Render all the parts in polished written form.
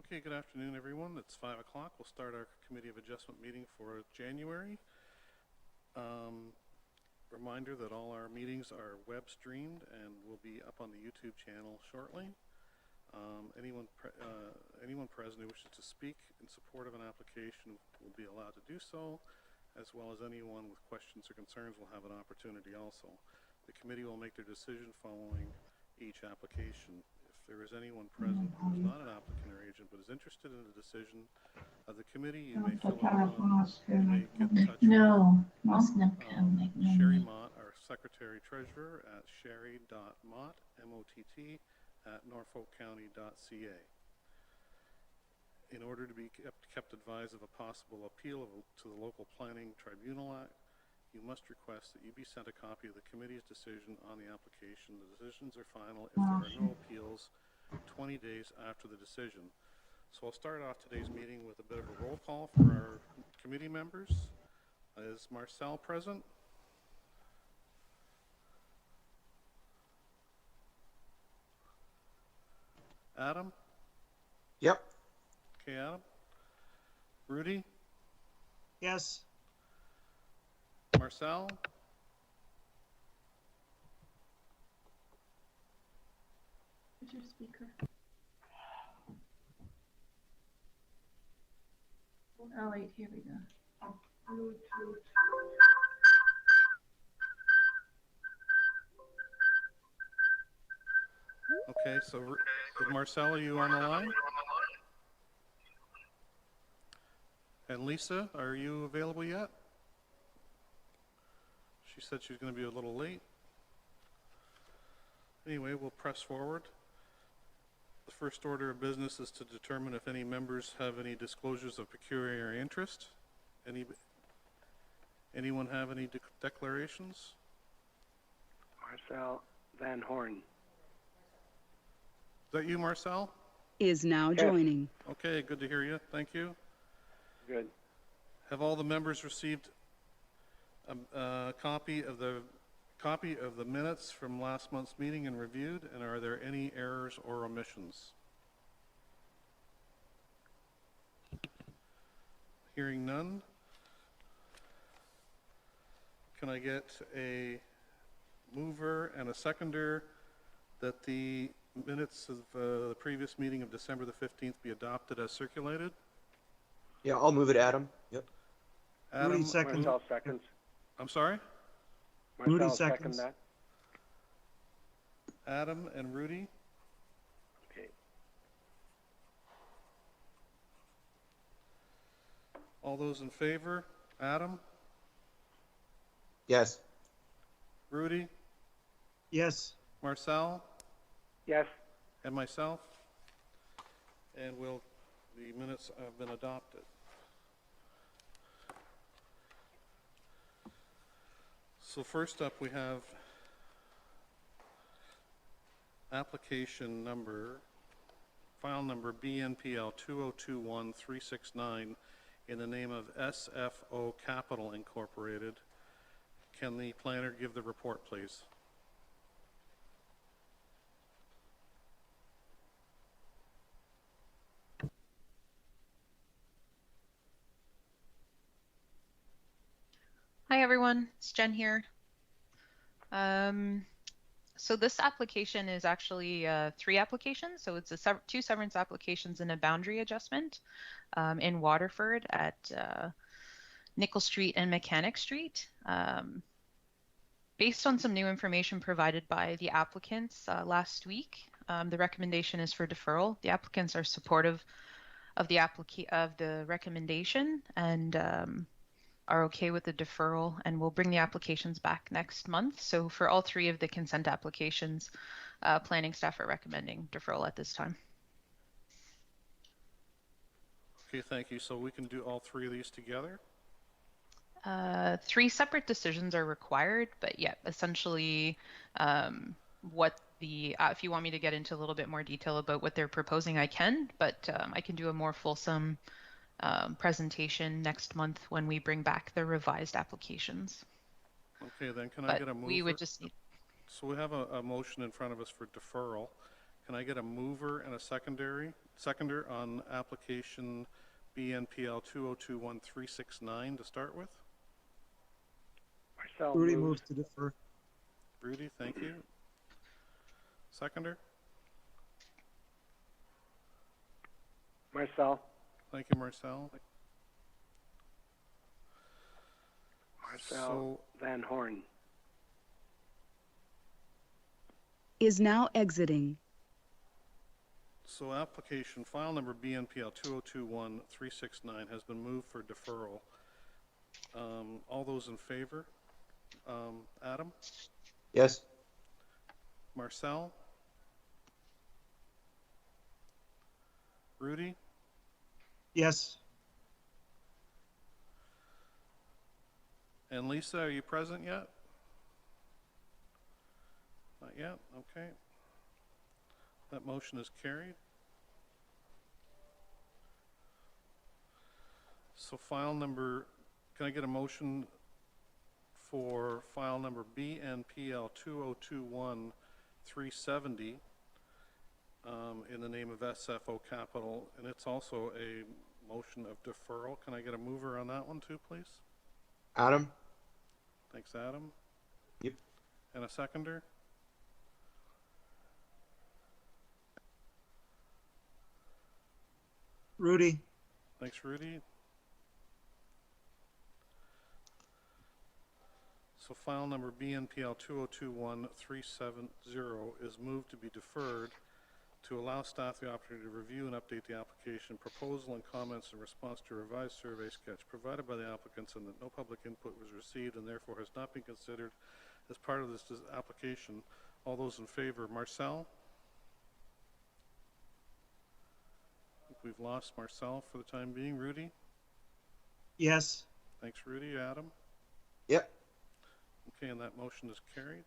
Okay, good afternoon, everyone. It's 5 o'clock. We'll start our Committee of Adjustment meeting for January. Reminder that all our meetings are web streamed and will be up on the YouTube channel shortly. Anyone present who wishes to speak in support of an application will be allowed to do so, as well as anyone with questions or concerns will have an opportunity also. The committee will make their decision following each application. If there is anyone present who is not an applicant or agent but is interested in the decision of the committee, you may fill out you may get in touch with Sherry Mott, our Secretary Treasurer, at sherry.mott, M-O-T-T, at norfolkcounty.ca. In order to be kept advised of a possible appeal to the local planning tribunal act, you must request that you be sent a copy of the committee's decision on the application. The decisions are final if there are no appeals 20 days after the decision. So I'll start off today's meeting with a bit of a roll call for our committee members. Is Marcel present? Adam? Yep. Okay, Adam. Rudy? Yes. Marcel? Who's your speaker? Oh wait, here we go. Okay, so Marcel, are you on the line? And Lisa, are you available yet? She said she's going to be a little late. Anyway, we'll press forward. The first order of business is to determine if any members have any disclosures of pecuniary interest. Anyone have any declarations? Marcel Van Horn. Is that you, Marcel? Is now joining. Okay, good to hear you. Thank you. Good. Have all the members received a copy of the minutes from last month's meeting and reviewed, and are there any errors or omissions? Hearing none, can I get a mover and a seconder that the minutes of the previous meeting of December the 15th be adopted as circulated? Yeah, I'll move it, Adam. Yep. Adam, Rudy second. Marcel seconds. I'm sorry? Rudy Marcel seconds. second that. Adam and Rudy? Okay. All those in favor? Adam? Yes. Rudy? Yes. Marcel? Yes. And myself? And the minutes have been adopted. So first up we have application number, file number BNPL 2021369 in the name of SFO Capital Incorporated. Can the planner give the report, please? Hi everyone, it's Jen here. So this application is actually 3 applications. So it's 2 severance applications and a boundary adjustment in Waterford at Nickel Street and Mechanic Street. Based on some new information provided by the applicants last week, the recommendation is for deferral. The applicants are supportive of the recommendation and are okay with the deferral, and we'll bring the applications back next month. So for all 3 of the consent applications, planning staff are recommending deferral at this time. Okay, thank you. So we can do all 3 of these together? 3 separate decisions are required, but yeah, essentially what if you want me to get into a little bit more detail about what they're proposing, I can, but I can do a more fulsome presentation next month when we bring back the revised applications. Okay, then can I get a mover? We would just need... So we have a motion in front of us for deferral. Can I get a mover and a secondary seconder on application BNPL 2021369 to start with. Marcel Rudy moves. moves to defer. Rudy, thank you. Seconder? Marcel. Thank you, Marcel. Marcel Van Horn. Is now exiting. So application file number BNPL 2021369 has been moved for deferral. All those in favor? Adam? Yes. Marcel? Rudy? Yes. And Lisa, are you present yet? Not yet, okay. That motion is carried. So file number, can I get a motion for file number BNPL 2021370 in the name of SFO Capital, and it's also a motion of deferral. Can I get a mover on that one too, please? Adam? Thanks, Adam. Yep. And a seconder? Rudy. Thanks, Rudy. So file number BNPL 2021370 is moved to be deferred to allow staff the opportunity to review and update the application, proposal, and comments in response to a revised survey sketch provided by the applicants, and that no public input was received and therefore has not been considered as part of this application. All those in favor? Marcel? I think we've lost Marcel for the time being. Rudy? Yes. Thanks, Rudy. Adam? Yep. Okay, and that motion is carried.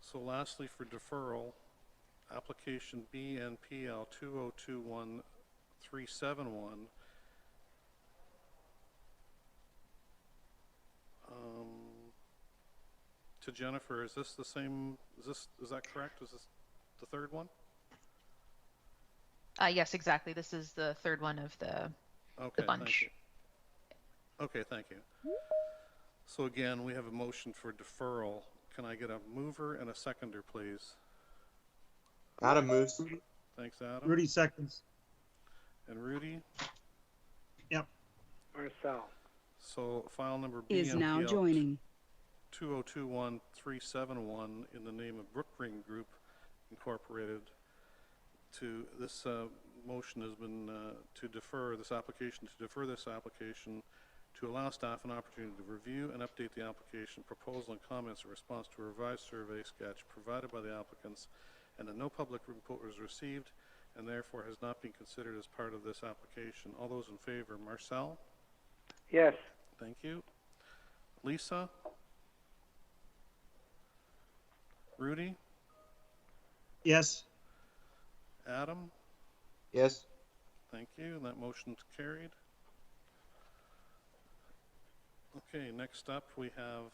So lastly, for deferral, application BNPL 2021371. To Jennifer, is this the same, is that correct? Is this the third one? Yes, exactly. This is the third one of the Okay, bunch. thank you. Okay, thank you. So again, we have a motion for deferral. Can I get a mover and a seconder, please? Adam moves. Thanks, Adam. Rudy seconds. And Rudy? Yep. Marcel. So file number Is now BNPL joining. 2021371 in the name of Brookring Group Incorporated. To this motion has been to defer this application, to allow staff an opportunity to review and update the application, proposal, and comments in response to a revised survey sketch provided by the applicants, and that no public input was received and therefore has not been considered as part of this application. All those in favor? Marcel? Yes. Thank you. Lisa? Rudy? Yes. Adam? Yes. Thank you, and that motion's carried. Okay, next up we have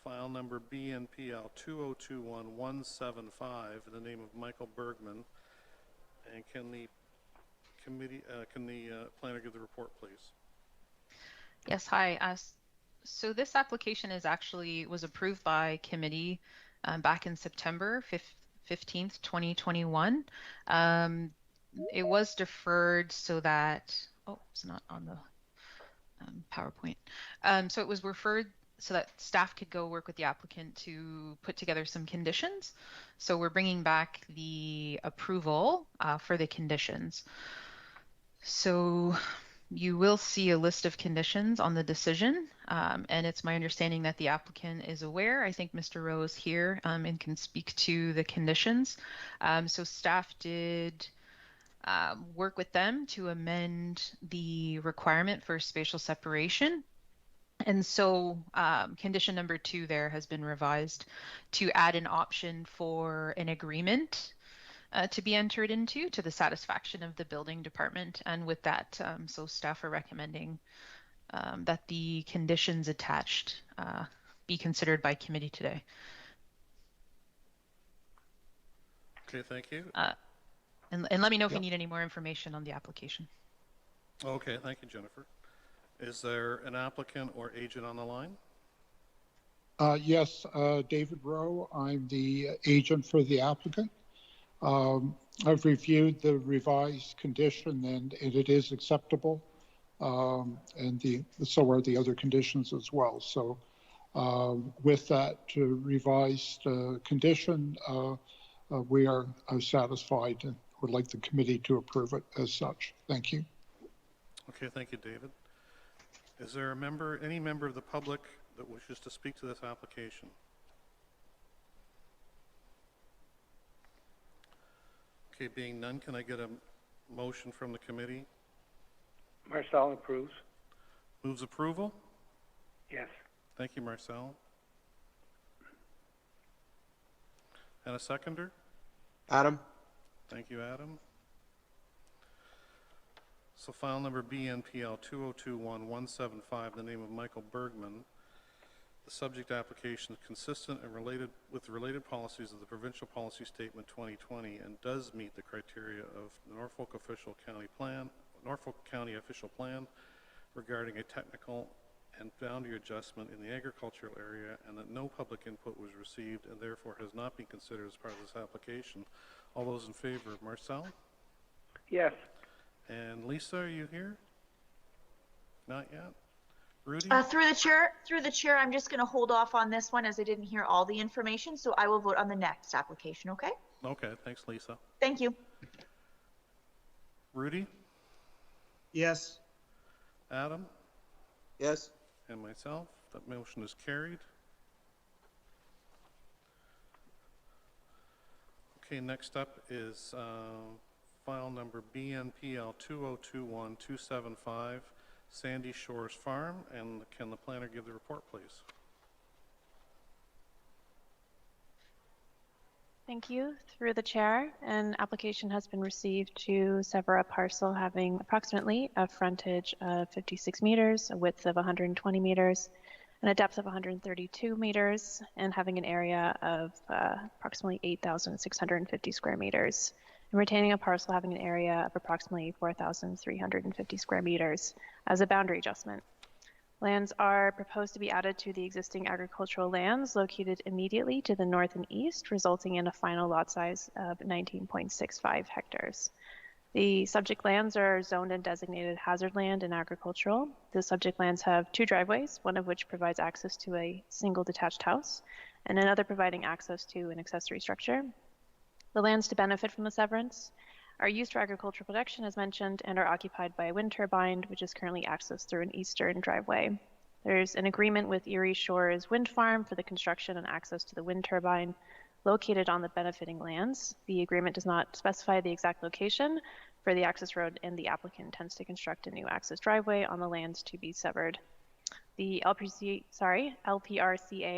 file number BNPL 2021175 in the name of Michael Bergman. And can the committee, planner give the report, please? Yes, hi. So this application was approved by committee back in September 15th, 2021. It was deferred so that, it's not on the PowerPoint. So it was referred so that staff could go work with the applicant to put together some conditions. So we're bringing back the approval for the conditions. So you will see a list of conditions on the decision, and it's my understanding that the applicant is aware. I think Mr. Rowe is here and can speak to the conditions. So staff did work with them to amend the requirement for spatial separation. And so condition number 2 there has been revised to add an option for an agreement to be entered into to the satisfaction of the building department. And with that, so staff are recommending that the conditions attached be considered by committee today. Okay, thank you. And let me know if you Yep. need any more information on the application. Okay, thank you, Jennifer. Is there an applicant or agent on the line? Yes, David Rowe. I'm the agent for the applicant. I've reviewed the revised condition and it is acceptable. And so are the other conditions as well. So with that revised condition, we are satisfied and would like the committee to approve it as such. Thank you. Okay, thank you, David. Is there any member of the public that wishes to speak to this application? Okay, being none, can I get a motion from the committee? Marcel approves. Moves approval? Yes. Thank you, Marcel. And a seconder? Adam? Thank you, Adam. So file number BNPL 2021-175, the name of Michael Bergman. The subject application is consistent and related with the related policies of the Provincial Policy Statement 2020 and does meet the criteria of the Norfolk County Official Plan regarding a technical and boundary adjustment in the agricultural area, and that no public input was received and therefore has not been considered as part of this application. All those in favor, Marcel? Yes. And Lisa, are you here? Not yet. Rudy? Through the chair, I'm just going to hold off on this one as I didn't hear all the information, so I will vote on the next application, okay? Okay, thanks, Lisa. Thank you. Rudy? Yes. Adam? Yes. And myself. That motion is carried. Okay, next up is file number BNPL 2021-275, Sandy Shores Farm. And can the planner give the report, please? Thank you. Through the chair, an application has been received to sever a parcel having approximately a frontage of 56 meters, a width of 120 meters, and a depth of 132 meters, and having an area of approximately 8,650 square meters, and retaining a parcel having an area of approximately 4,350 square meters as a boundary adjustment. Lands are proposed to be added to the existing agricultural lands located immediately to the north and east, resulting in a final lot size of 19.65 hectares. The subject lands are zoned and designated hazard land and agricultural. The subject lands have two driveways, one of which provides access to a single detached house, and another providing access to an accessory structure. The lands to benefit from the severance are used for agricultural production, as mentioned, and are occupied by a wind turbine, which is currently accessed through an eastern driveway. There's an agreement with Erie Shores Wind Farm for the construction and access to the wind turbine located on the benefiting lands. The agreement does not specify the exact location for the access road, and the applicant intends to construct a new access driveway on the lands to be severed. The LPRCA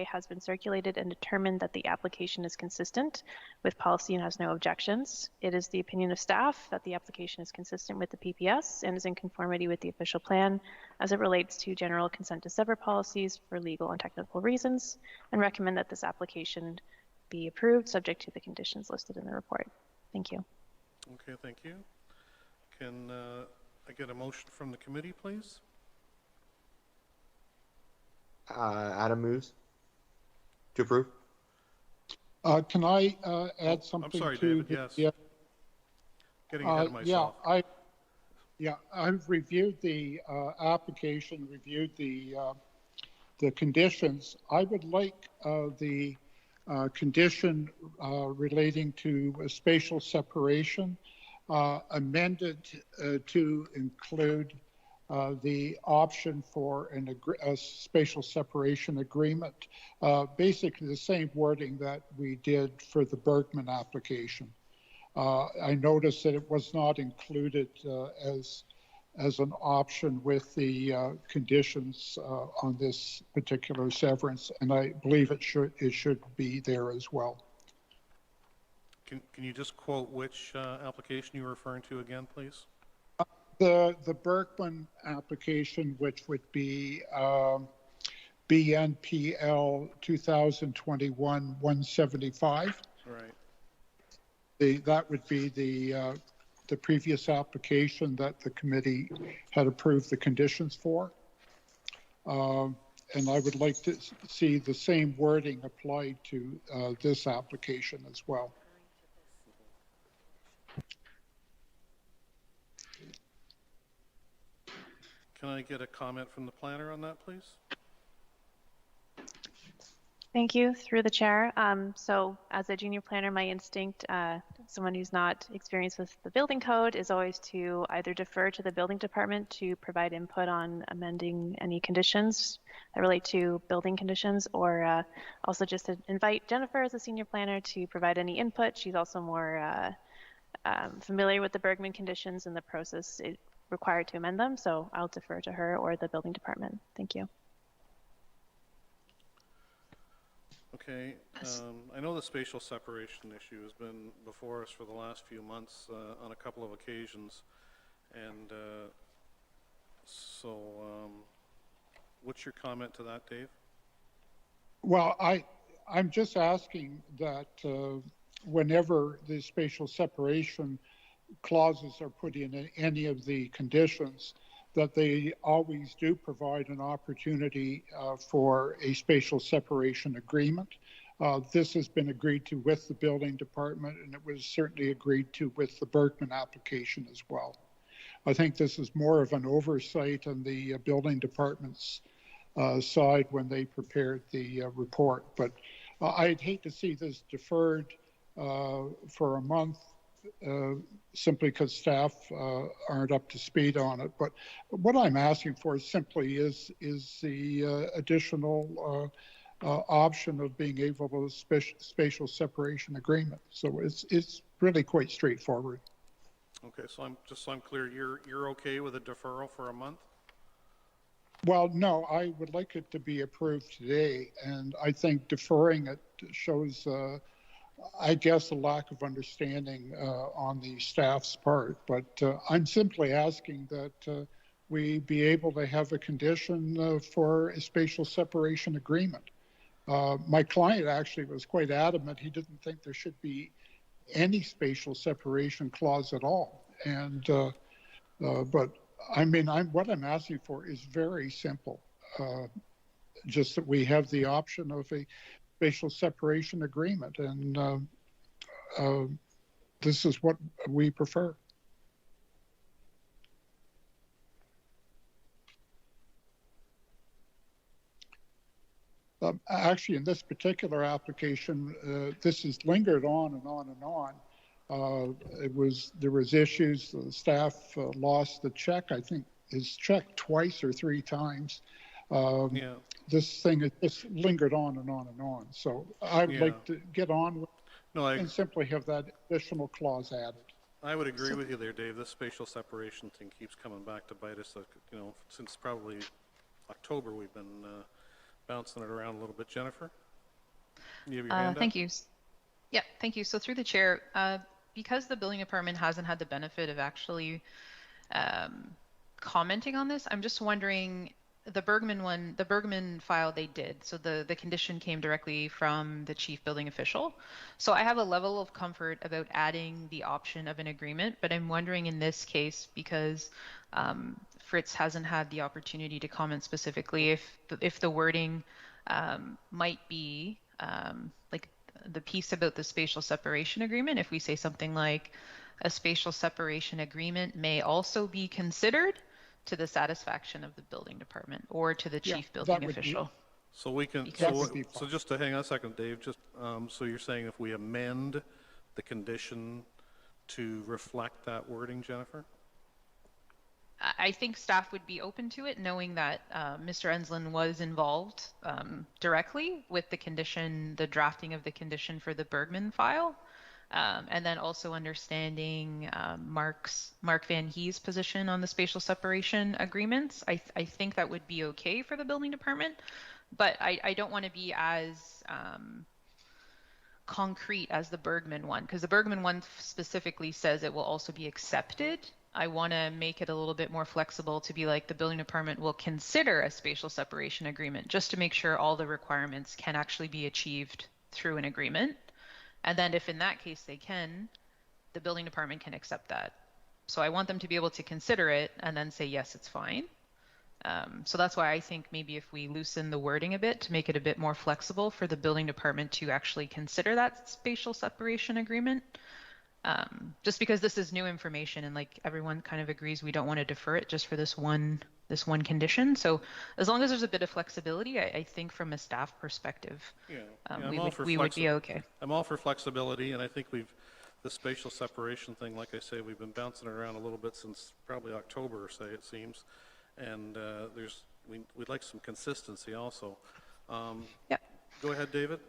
has been circulated and determined that the application is consistent with policy and has no objections. It is the opinion of staff that the application is consistent with the PPS and is in conformity with the official plan as it relates to general consent to sever policies for legal and technical reasons, and recommend that this application be approved subject to the conditions listed in the report. Thank you. Okay, thank you. Can I get a motion from the committee, please? Adam moves to approve. Can I add something I'm sorry, to David, the, yes. Getting ahead of myself. I've reviewed the application, reviewed the conditions. I would like the condition relating to a spatial separation amended to include the option for a spatial separation agreement, basically the same wording that we did for the Bergman application. I noticed that it was not included as an option with the conditions on this particular severance, and I believe it should be there as well. Can you just quote which application you were referring to again, please? The Bergman application, which would be BNPL 2021-175. Right. That would be the previous application that the committee had approved the conditions for. And I would like to see the same wording applied to this application as well. Can I get a comment from the planner on that, please? Thank you, through the chair. So as a junior planner, my instinct, someone who's not experienced with the building code, is always to either defer to the building department to provide input on amending any conditions that relate to building conditions, or also just to invite Jennifer as a senior planner to provide any input. She's also more familiar with the Bergman conditions and the process required to amend them. So I'll defer to her or the building department. Thank you. Okay, I know the spatial separation issue has been before us for the last few months on a couple of occasions, and so what's your comment to that, Dave? Well, I'm just asking that whenever the spatial separation clauses are put in any of the conditions, that they always do provide an opportunity for a spatial separation agreement. This has been agreed to with the building department, and it was certainly agreed to with the Bergman application as well. I think this is more of an oversight on the building department's side when they prepared the report. But I'd hate to see this deferred for a month simply because staff aren't up to speed on it. But what I'm asking for simply is the additional option of being able to spatial separation agreement. So it's really quite straightforward. Okay, so I'm clear, you're okay with a deferral for a month? Well, no, I would like it to be approved today, and I think deferring it shows I guess a lack of understanding on the staff's part, but I'm simply asking that we be able to have a condition for a spatial separation agreement. My client actually was quite adamant. He didn't think there should be any spatial separation clause at all. And but I mean, what I'm asking for is very simple. Just that we have the option of a spatial separation agreement, and this is what we prefer. Actually, in this particular application, this has lingered on and on and on. There was issues. The staff lost the check. I think is checked twice or three times. Yeah. This thing has just lingered on and on and on. So I would like to get on with and simply have that additional clause added. I would agree with you there, Dave. This spatial separation thing keeps coming back to bite us. You know, since probably October, we've been bouncing it around a little bit. Jennifer, you have your hand up? Thank you. Yeah, thank you. So through the chair, because the building department hasn't had the benefit of actually commenting on this, I'm just wondering, the Bergman file they did. So the condition came directly from the chief building official. So I have a level of comfort about adding the option of an agreement, but I'm wondering in this case, because Fritz hasn't had the opportunity to comment specifically, if the wording might be like the piece about the spatial separation agreement, if we say something like a spatial separation agreement may also be considered to the satisfaction of the building department or to the chief building official. So we can, so just to hang on a second, Dave, just so you're saying if we amend the condition to reflect that wording, Jennifer? I think staff would be open to it, knowing that Mr. Enslin was involved directly with the condition, the drafting of the condition for the Bergman file. And then also understanding Mark Van Hee's position on the spatial separation agreements. I think that would be okay for the building department, but I don't want to be as concrete as the Bergman one, because the Bergman one specifically says it will also be accepted. I want to make it a little bit more flexible to be like the building department will consider a spatial separation agreement, just to make sure all the requirements can actually be achieved through an agreement. And then if in that case they can, the building department can accept that. So I want them to be able to consider it and then say, yes, it's fine. So that's why I think maybe if we loosen the wording a bit to make it a bit more flexible for the building department to actually consider that spatial separation agreement, just because this is new information and like everyone kind of agrees we don't want to defer it just for this one condition. So as long as there's a bit of flexibility, I think from a staff perspective, we would be okay. I'm all for flexibility, and I think the spatial separation thing, like I say, we've been bouncing it around a little bit since probably October, say it seems, and we'd like some consistency also. Yeah. Go ahead, David.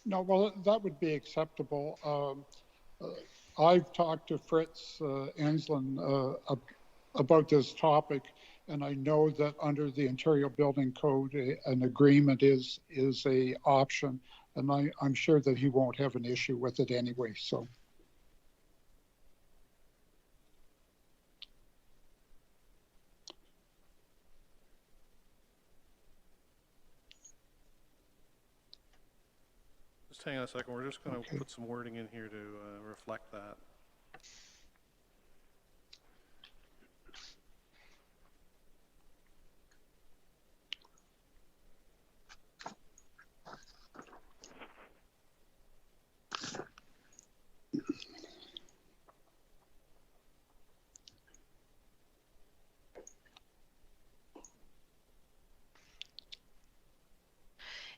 No, well, that would be acceptable. I've talked to Fritz Enslin about this topic, and I know that under the Ontario Building Code, an agreement is a option, and I'm sure that he won't have an issue with it anyway. So. Just hang on a second. We're just going to put some wording in here to reflect that.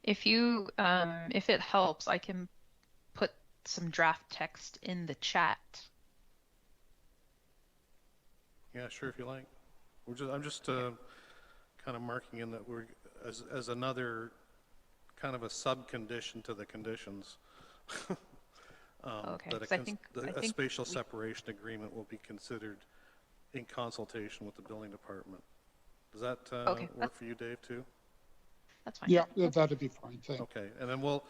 If it helps, I can put some draft text in the chat. Yeah, sure, if you like. I'm just kind of marking in that we're as another kind of a sub-condition to the conditions. Okay. That a spatial separation agreement will be considered in consultation with the building department. Does that work for you, Dave, too? That's fine. Yeah, that'd be fine. Thanks. Okay, and then we'll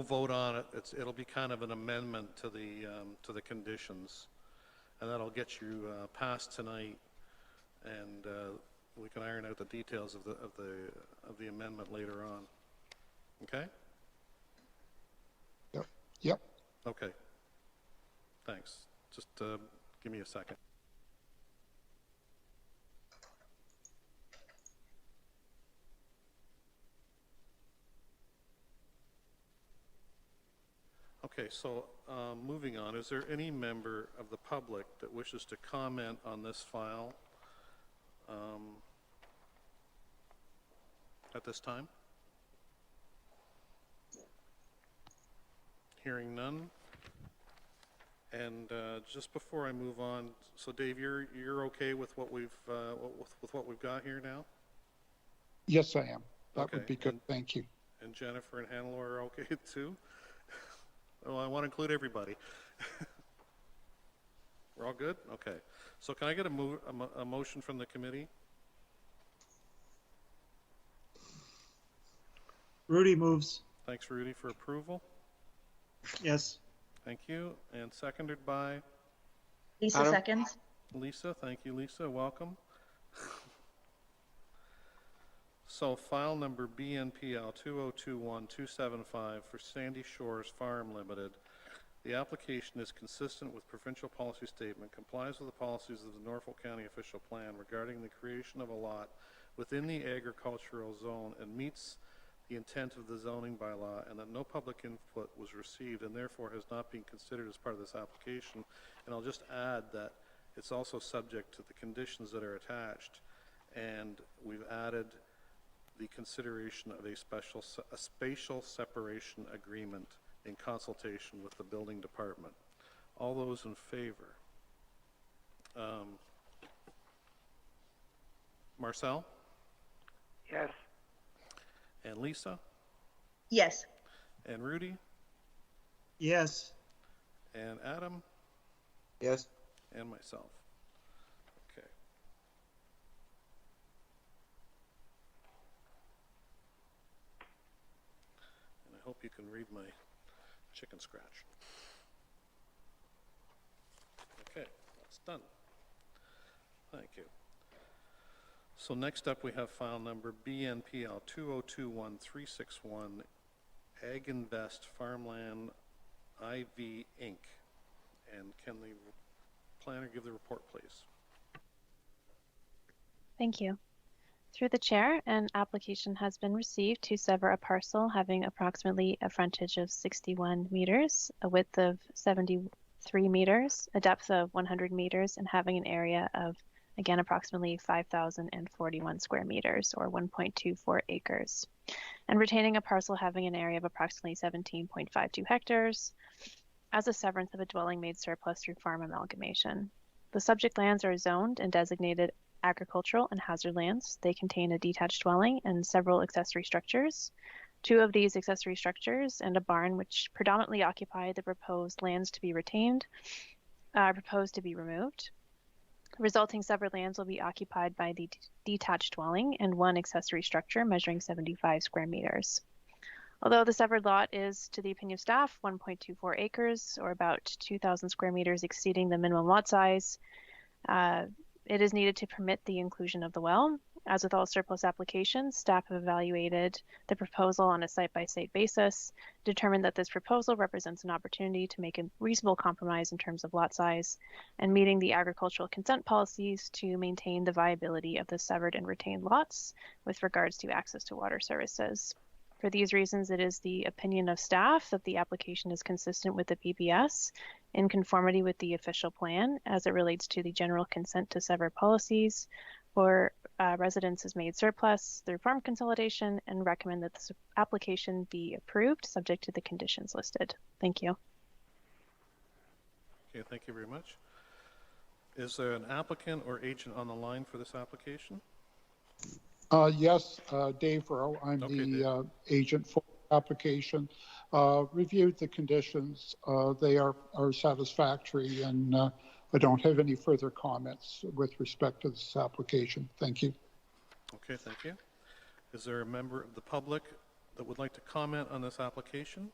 vote on it. It'll be kind of an amendment to the conditions, and that'll get you passed tonight, and we can iron out the details of the amendment later on. Okay. Yep. Okay. Thanks. Just give me a second. Okay, so moving on, is there any member of the public that wishes to comment on this file at this time? Hearing none. And just before I move on, so Dave, you're okay with what we've with what we've got here now? Yes, I am. That Okay. would be good. Thank you. And Jennifer and Hannelore are okay too? Oh, I want to include everybody. We're all good? Okay. So can I get a motion from the committee? Rudy moves. Thanks, Rudy, for approval. Yes. Thank you. And seconded by Lisa Adam? seconds. Lisa. Thank you, Lisa. Welcome. So file number BNPL 2021275 for Sandy Shores Farm Limited. The application is consistent with provincial policy statement, complies with the policies of the Norfolk County Official Plan regarding the creation of a lot within the agricultural zone, and meets the intent of the zoning bylaw, and that no public input was received and therefore has not been considered as part of this application. And I'll just add that it's also subject to the conditions that are attached, and we've added the consideration of a spatial separation agreement in consultation with the building department. All those in favor? Marcel? Yes. And Lisa? Yes. And Rudy? Yes. And Adam? Yes. And myself. Okay. And I hope you can read my chicken scratch. Okay, that's done. Thank you. So next up we have file number BNPL 2021361, Ag Invest Farmland IV Inc. And can the planner give the report, please? Thank you. Through the chair, an application has been received to sever a parcel having approximately a frontage of 61 meters, a width of 73 meters, a depth of 100 meters, and having an area of, again, approximately 5,041 square meters, or 1.24 acres, and retaining a parcel having an area of approximately 17.52 hectares as a severance of a dwelling made surplus through farm amalgamation. The subject lands are zoned and designated agricultural and hazard lands. They contain a detached dwelling and several accessory structures. Two of these accessory structures and a barn, which predominantly occupy the proposed lands to be retained, are proposed to be removed. Resulting severed lands will be occupied by the detached dwelling and one accessory structure measuring 75 square meters. Although the severed lot is, to the opinion of staff, 1.24 acres, or about 2,000 square meters exceeding the minimum lot size, it is needed to permit the inclusion of the well. As with all surplus applications, staff have evaluated the proposal on a site-by-site basis, determined that this proposal represents an opportunity to make a reasonable compromise in terms of lot size, and meeting the agricultural consent policies to maintain the viability of the severed and retained lots with regards to access to water services. For these reasons, it is the opinion of staff that the application is consistent with the PPS in conformity with the official plan as it relates to the general consent to sever policies for residences made surplus through farm consolidation, and recommend that this application be approved subject to the conditions listed. Thank you. Okay, thank you very much. Is there an applicant or agent on the line for this application? Yes, Dave Rowe. I'm Okay, the agent for the application. Reviewed the conditions. They are satisfactory, and I don't have any further comments with respect to this application. Thank you. Okay, thank you. Is there a member of the public that would like to comment on this application?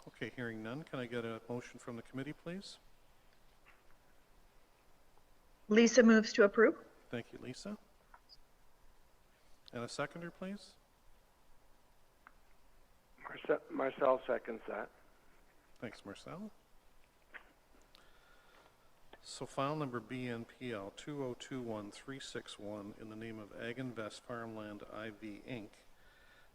Okay, hearing none, can I get a motion from the committee, please? Lisa moves to approve. Thank you, Lisa. And a seconder, please? Marcel seconds that. Thanks, Marcel. So file number BNPL 2021361 in the name of Ag Invest Farmland IV Inc.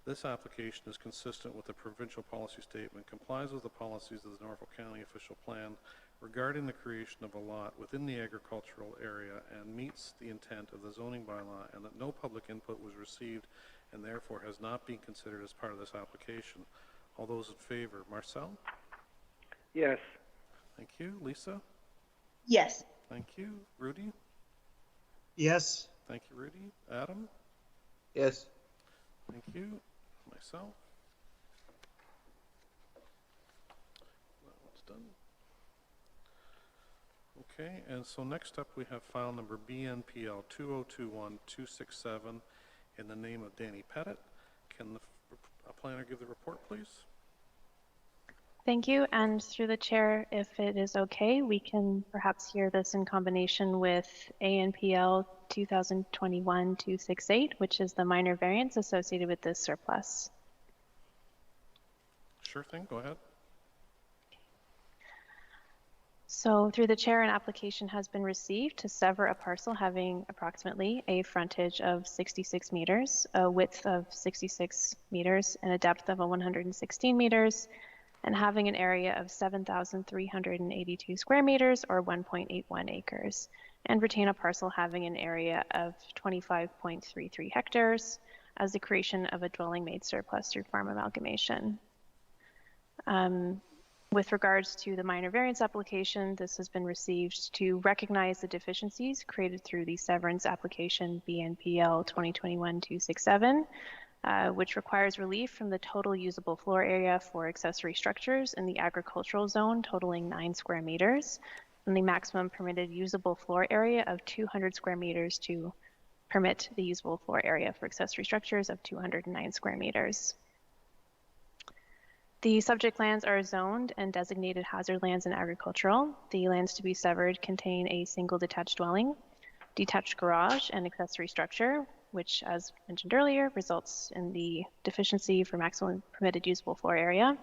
This application is consistent with the provincial policy statement, complies with the policies of the Norfolk County official plan regarding the creation of a lot within the agricultural area, and meets the intent of the zoning bylaw, and that no public input was received and therefore has not been considered as part of this application. All those in favor? Marcel? Yes. Thank you. Lisa? Yes. Thank you. Rudy? Yes. Thank you, Rudy. Adam? Yes. Thank you. Myself? That one's done. Okay, and so next up we have file number BNPL 2021267 in the name of Danny Pettit. Can the planner give the report, please? Thank you. And through the chair, if it is okay, we can perhaps hear this in combination with ANPL 2021-268, which is the minor variance associated with this surplus. Sure thing, go ahead. So through the chair, an application has been received to sever a parcel having approximately a frontage of 66 meters, a width of 66 meters, and a depth of 116 meters, and having an area of 7,382 square meters, or 1.81 acres, and retain a parcel having an area of 25.33 hectares as the creation of a dwelling made surplus through farm amalgamation. With regards to the minor variance application, this has been received to recognize the deficiencies created through the severance application BNPL 2021-267, which requires relief from the total usable floor area for accessory structures in the agricultural zone totaling 9 square meters, and the maximum permitted usable floor area of 200 square meters to permit the usable floor area for accessory structures of 209 square meters. The subject lands are zoned and designated hazard lands and agricultural. The lands to be severed contain a single detached dwelling, detached garage, and accessory structure, which, as mentioned earlier, results in the deficiency for maximum permitted usable floor area.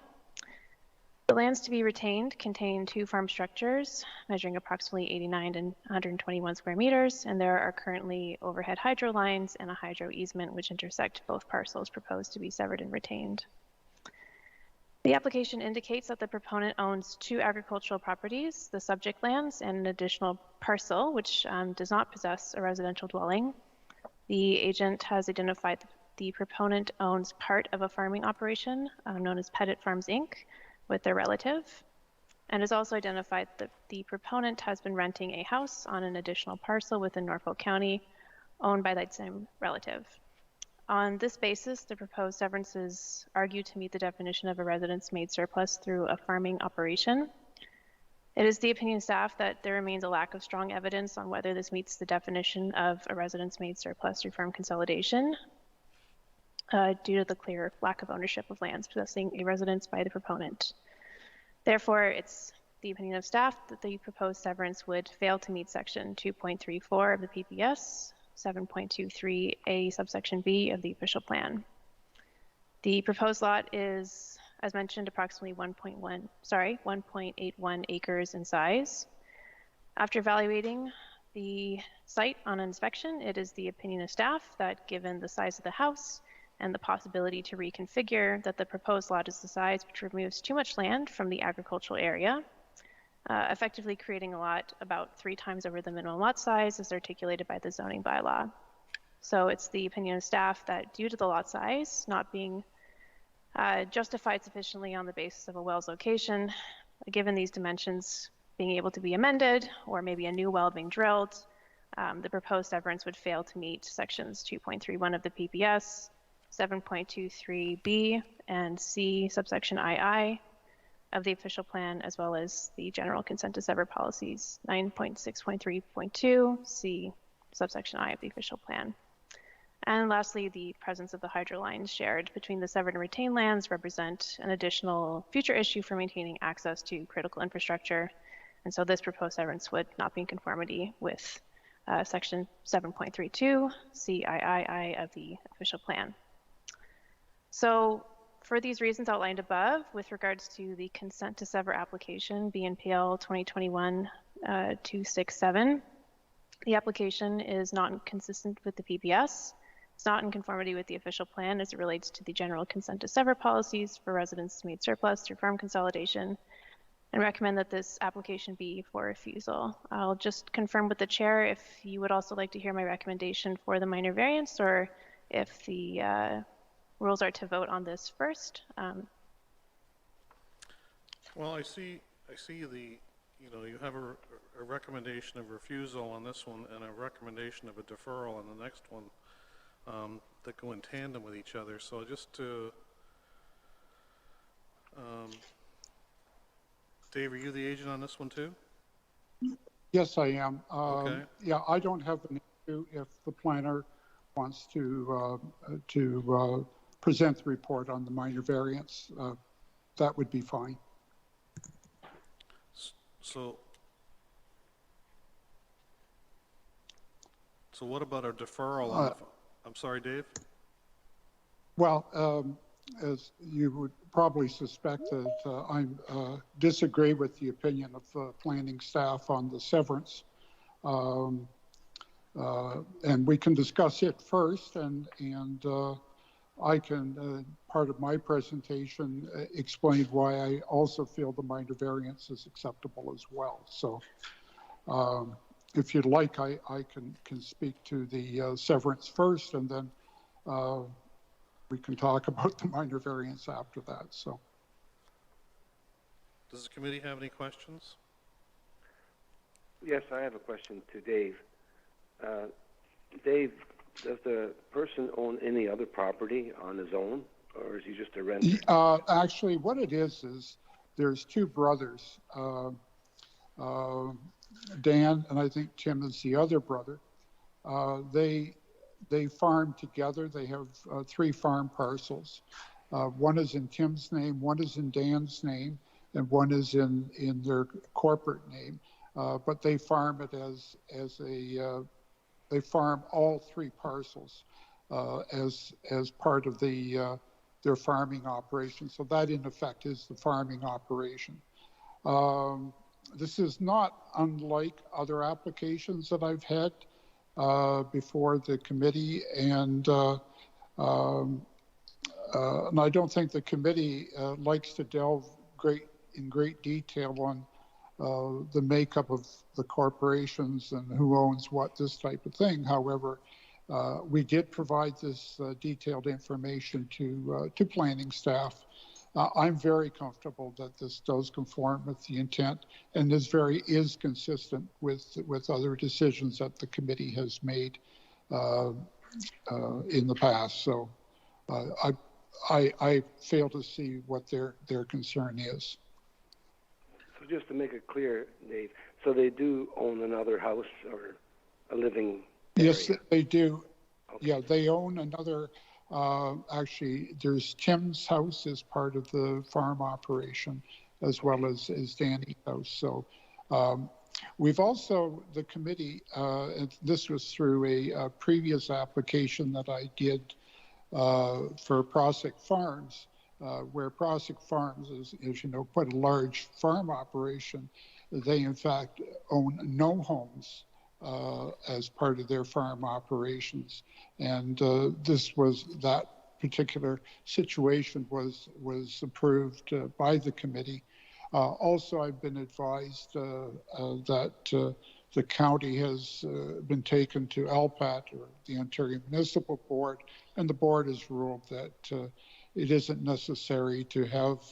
lands to be retained contain 2 farm structures measuring approximately 89 and 121 square meters, and there are currently overhead hydro lines and a hydro easement which intersect both parcels proposed to be severed and retained. The application indicates that the proponent owns 2 agricultural properties, the subject lands, and an additional parcel which does not possess a residential dwelling. The agent has identified the proponent owns part of a farming operation known as Pettit Farms Inc. with their relative, and has also identified that the proponent has been renting a house on an additional parcel within Norfolk County owned by that same relative. On this basis, the proposed severances argue to meet the definition of a residence-made surplus through a farming operation. It is the opinion of staff that there remains a lack of strong evidence on whether this meets the definition of a residence-made surplus through farm consolidation due to the clear lack of ownership of lands possessing a residence by the proponent. Therefore, it's the opinion of staff that the proposed severance would fail to meet section 2.34 of the PPS, 7.23A subsection B of the official plan. The proposed lot is, as mentioned, approximately 1.81 acres in size. After evaluating the site on inspection, it is the opinion of staff that given the size of the house and the possibility to reconfigure, that the proposed lot is the size which removes too much land from the agricultural area, effectively creating a lot about 3 times over the minimum lot size as articulated by the zoning bylaw. So it's the opinion of staff that due to the lot size not being justified sufficiently on the basis of a well's location, given these dimensions being able to be amended or maybe a new well being drilled, the proposed severance would fail to meet sections 2.31 of the PPS, 7.23B and C subsection II of the official plan, as well as the general consent to sever policies 9.6.3.2 C subsection I of the official plan. And lastly, the presence of the hydro lines shared between the severed and retained lands represent an additional future issue for maintaining access to critical infrastructure. And so this proposed severance would not be in conformity with section 7.32 CIII of the official plan. So for these reasons outlined above, with regards to the consent to sever application, BNPL 2021-267, the application is not inconsistent with the PPS. It's not in conformity with the official plan as it relates to the general consent to sever policies for residents made surplus through farm consolidation, and recommend that this application be for refusal. I'll just confirm with the chair if you would also like to hear my recommendation for the minor variance, or if the rules are to vote on this first. Well, I see the, you have a recommendation of refusal on this one and a recommendation of a deferral on the next one that go in tandem with each other. So just to, Dave, are you the agent on this one too? Yes, I am. Okay. Yeah, I don't have an issue if the planner wants to present the report on the minor variance. That would be fine. So what about our deferral on I'm sorry, Dave? Well, as you would probably suspect that I disagree with the opinion of planning staff on the severance. And we can discuss it first, and I can, part of my presentation, explain why I also feel the minor variance is acceptable as well. So if you'd like, I can speak to the severance first, and then we can talk about the minor variance after that. So, does the committee have any questions? Yes, I have a question to Dave. Dave, does the person own any other property on his own, or is he just a renter? Actually, what it is there's 2 brothers, Dan, and I think Tim is the other brother. They farm together. They have 3 farm parcels. One is in Tim's name, one is in Dan's name, and one is in their corporate name. But they farm it they farm all 3 parcels as part of the their farming operation. So that in effect is the farming operation. This is not unlike other applications that I've had before the committee, and I don't think the committee likes to delve in great detail on the makeup of the corporations and who owns what, this type of thing. However, we did provide this detailed information to planning staff. I'm very comfortable that this does conform with the intent and is consistent with other decisions that the committee has made in the past. So I fail to see what their concern is. So just to make it clear, Dave, so they do own another house or a living area? Yes, they do. Okay. Yeah, they own another. Actually, there's Tim's house as part of the farm operation, as well as Danny's house. So we've also, the committee, and this was through a previous application that I did for Prossick Farms, where Prossick Farms is, as you know, quite a large farm operation. They, in fact, own no homes as part of their farm operations. And that particular situation was approved by the committee. Also, I've been advised that the county has been taken to LPAT, or the Ontario Municipal Board, and the board has ruled that it isn't necessary to have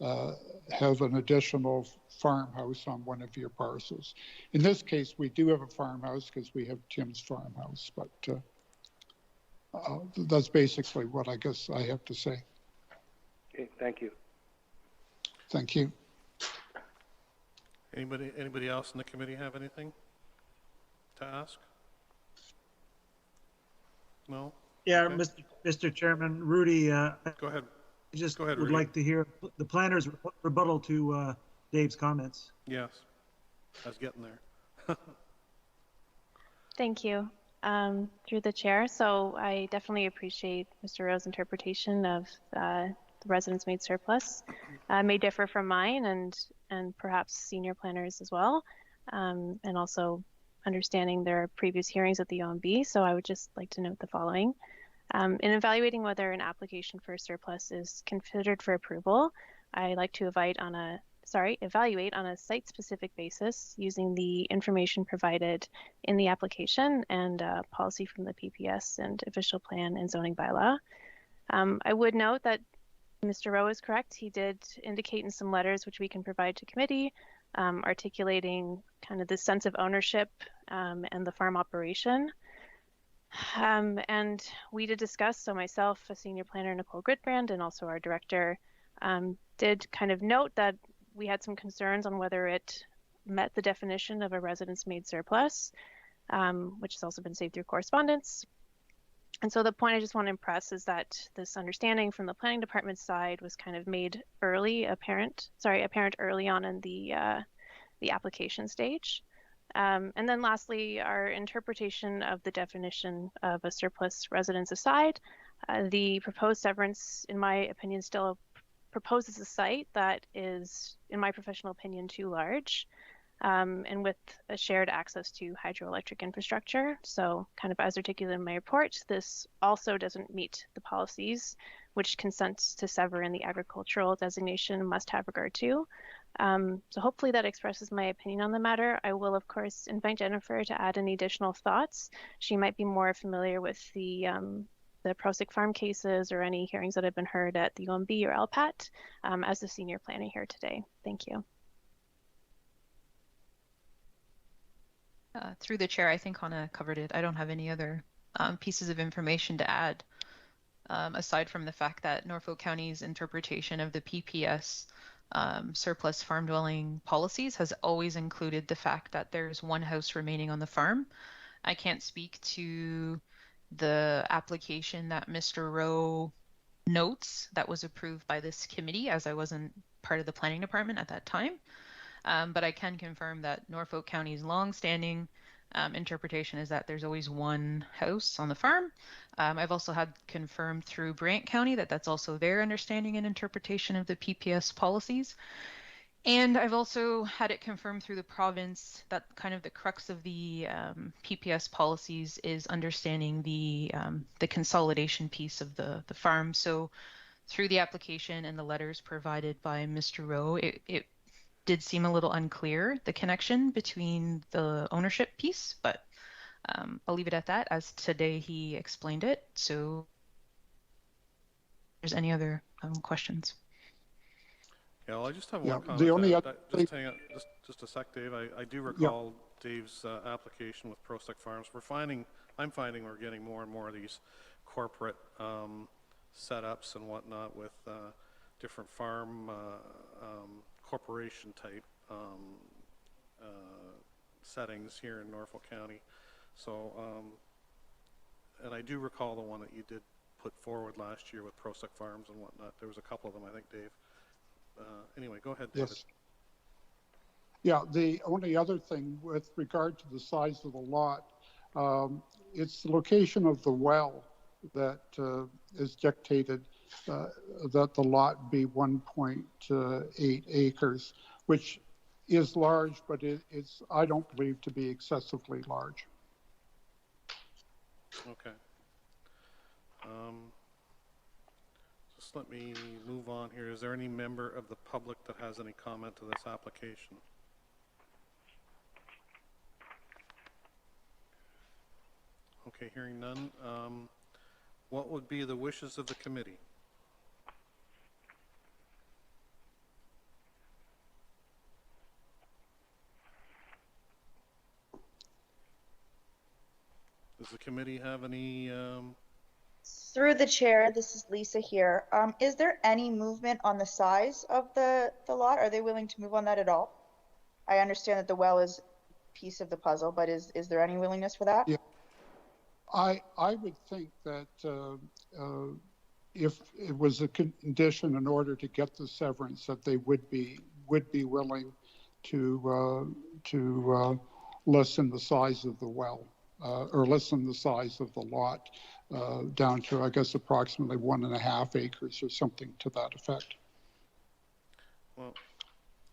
an additional farmhouse on one of your parcels. In this case, we do have a farmhouse because we have Tim's farmhouse, but that's basically what I guess I have to say. Okay, thank you. Thank you. Anybody else in the committee have anything to ask? No? Yeah, Okay. Mr. Chairman, Rudy, Go ahead. I just Go ahead, would Rudy. like to hear the planner's rebuttal to Dave's comments. Yes. I was getting there. Thank you. Through the chair. So I definitely appreciate Mr. Rowe's interpretation of the residence made surplus. May differ from mine and perhaps senior planners as well. And also understanding their previous hearings at the OMB. So I would just like to note the following. In evaluating whether an application for a surplus is considered for approval, I like to evaluate on a site-specific basis using the information provided in the application and policy from the PPS and official plan and zoning bylaw. I would note that Mr. Rowe is correct. He did indicate in some letters, which we can provide to committee, articulating kind of the sense of ownership and the farm operation. And we did discuss, so myself, a senior planner, Nicole Gridbrand, and also our director, did kind of note that we had some concerns on whether it met the definition of a residence made surplus, which has also been saved through correspondence. And so the point I just want to impress is that this understanding from the planning department side was kind of made apparent early on in the application stage. And then lastly, our interpretation of the definition of a surplus residence aside, the proposed severance, in my opinion, still proposes a site that is, in my professional opinion, too large, and with a shared access to hydroelectric infrastructure. So kind of as articulated in my report, this also doesn't meet the policies which consents to sever in the agricultural designation must have regard to. So hopefully that expresses my opinion on the matter. I will, of course, invite Jennifer to add any additional thoughts. She might be more familiar with the Prossick Farm cases or any hearings that have been heard at the OMB or LPAT as the senior planner here today. Thank you. Through the chair, I think Hannah covered it. I don't have any other pieces of information to add, aside from the fact that Norfolk County's interpretation of the PPS surplus farm dwelling policies has always included the fact that there's one house remaining on the farm. I can't speak to the application that Mr. Rowe notes that was approved by this committee, as I wasn't part of the planning department at that time. But I can confirm that Norfolk County's long-standing interpretation is that there's always one house on the farm. I've also had confirmed through Brant County that that's also their understanding and interpretation of the PPS policies. And I've also had it confirmed through the province that kind of the crux of the PPS policies is understanding the consolidation piece of the farm. So through the application and the letters provided by Mr. Rowe, it did seem a little unclear, the connection between the ownership piece, but I'll leave it at that, as today he explained it. So if there's any other questions? Yeah, well, I just have Yeah, one comment. the only other Just hang on, just a sec, Dave. I do recall Dave's application with Prospect Farms. I'm finding we're getting more and more of these corporate setups and whatnot with different farm corporation type settings here in Norfolk County. So, and I do recall the one that you did put forward last year with Prospect Farms and whatnot. There was a couple of them, I think, Dave. Anyway, go ahead, David. Yes. Yeah, the only other thing with regard to the size of the lot, it's the location of the well that is dictated that the lot be 1.8 acres, which is large, but it's, I don't believe, to be excessively large. Okay. Just let me move on here. Is there any member of the public that has any comment to this application? Okay, hearing none. What would be the wishes of the committee? Does the committee have any Through the chair, this is Lisa here. Is there any movement on the size of the lot? Are they willing to move on that at all? I understand that the well is a piece of the puzzle, but is there any willingness for that? Yeah. I would think that if it was a condition in order to get the severance, that they would be willing to lessen the size of the well or lessen the size of the lot down to, I guess, approximately 1.5 acres or something to that effect. Well,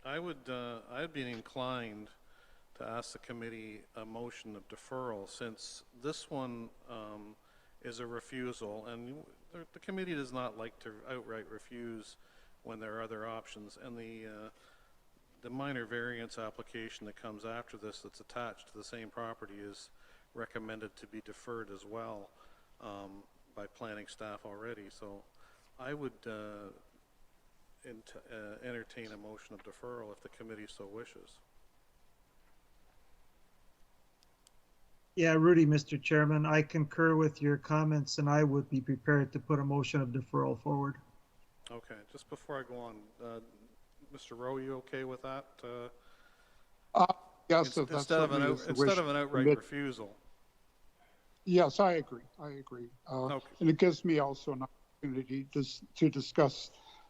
I'd be inclined to ask the committee a motion of deferral, since this one is a refusal, and the committee does not like to outright refuse when there are other options. And the minor variance application that comes after this, that's attached to the same property, is recommended to be deferred as well by planning staff already. So I would entertain a motion of deferral if the committee so wishes. Yeah, Rudy, Mr. Chairman, I concur with your comments, and I would be prepared to put a motion of deferral forward. Okay, just before I go on, Mr. Rowe, you okay with that? Yes, instead of an outright refusal. Yes, I agree. Okay. And it gives me also an opportunity to discuss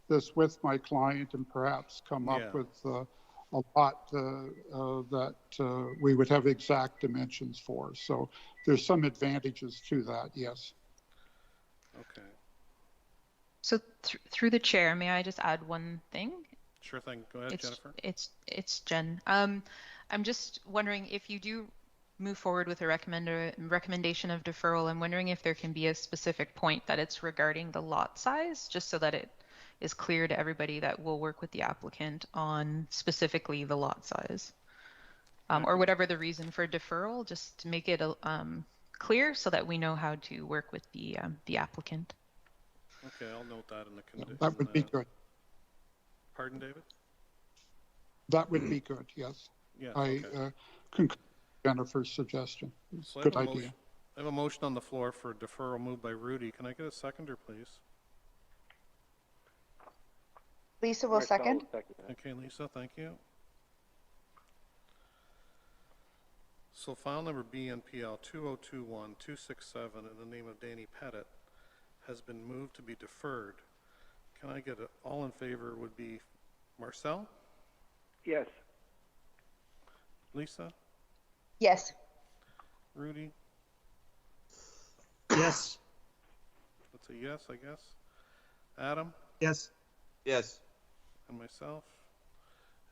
this with my client and perhaps come up with a lot that we would have exact dimensions for. So there's some advantages to that, yes. Okay. So through the chair, may I just add one thing? Sure thing. Go ahead, Jennifer. It's Jen. I'm just wondering if you do move forward with a recommendation of deferral. I'm wondering if there can be a specific point that it's regarding the lot size, just so that it is clear to everybody that we'll work with the applicant on specifically the lot size, or whatever the reason for deferral, just to make it clear so that we know how to work with the applicant. Okay, I'll note that in the condition. That would be good. Pardon, David? That would be good, yes. Yes, I concur with Jennifer's suggestion. So good idea. I have a motion on the floor for deferral moved by Rudy. Can I get a seconder, please? Lisa will second. Okay, Lisa, thank you. So file number BNPL 2021267 in the name of Danny Pettit has been moved to be deferred. Can I get all in favor would be Marcel? Yes. Lisa? Yes. Rudy? Yes. That's a yes, I guess. Adam? Yes. Yes. And myself?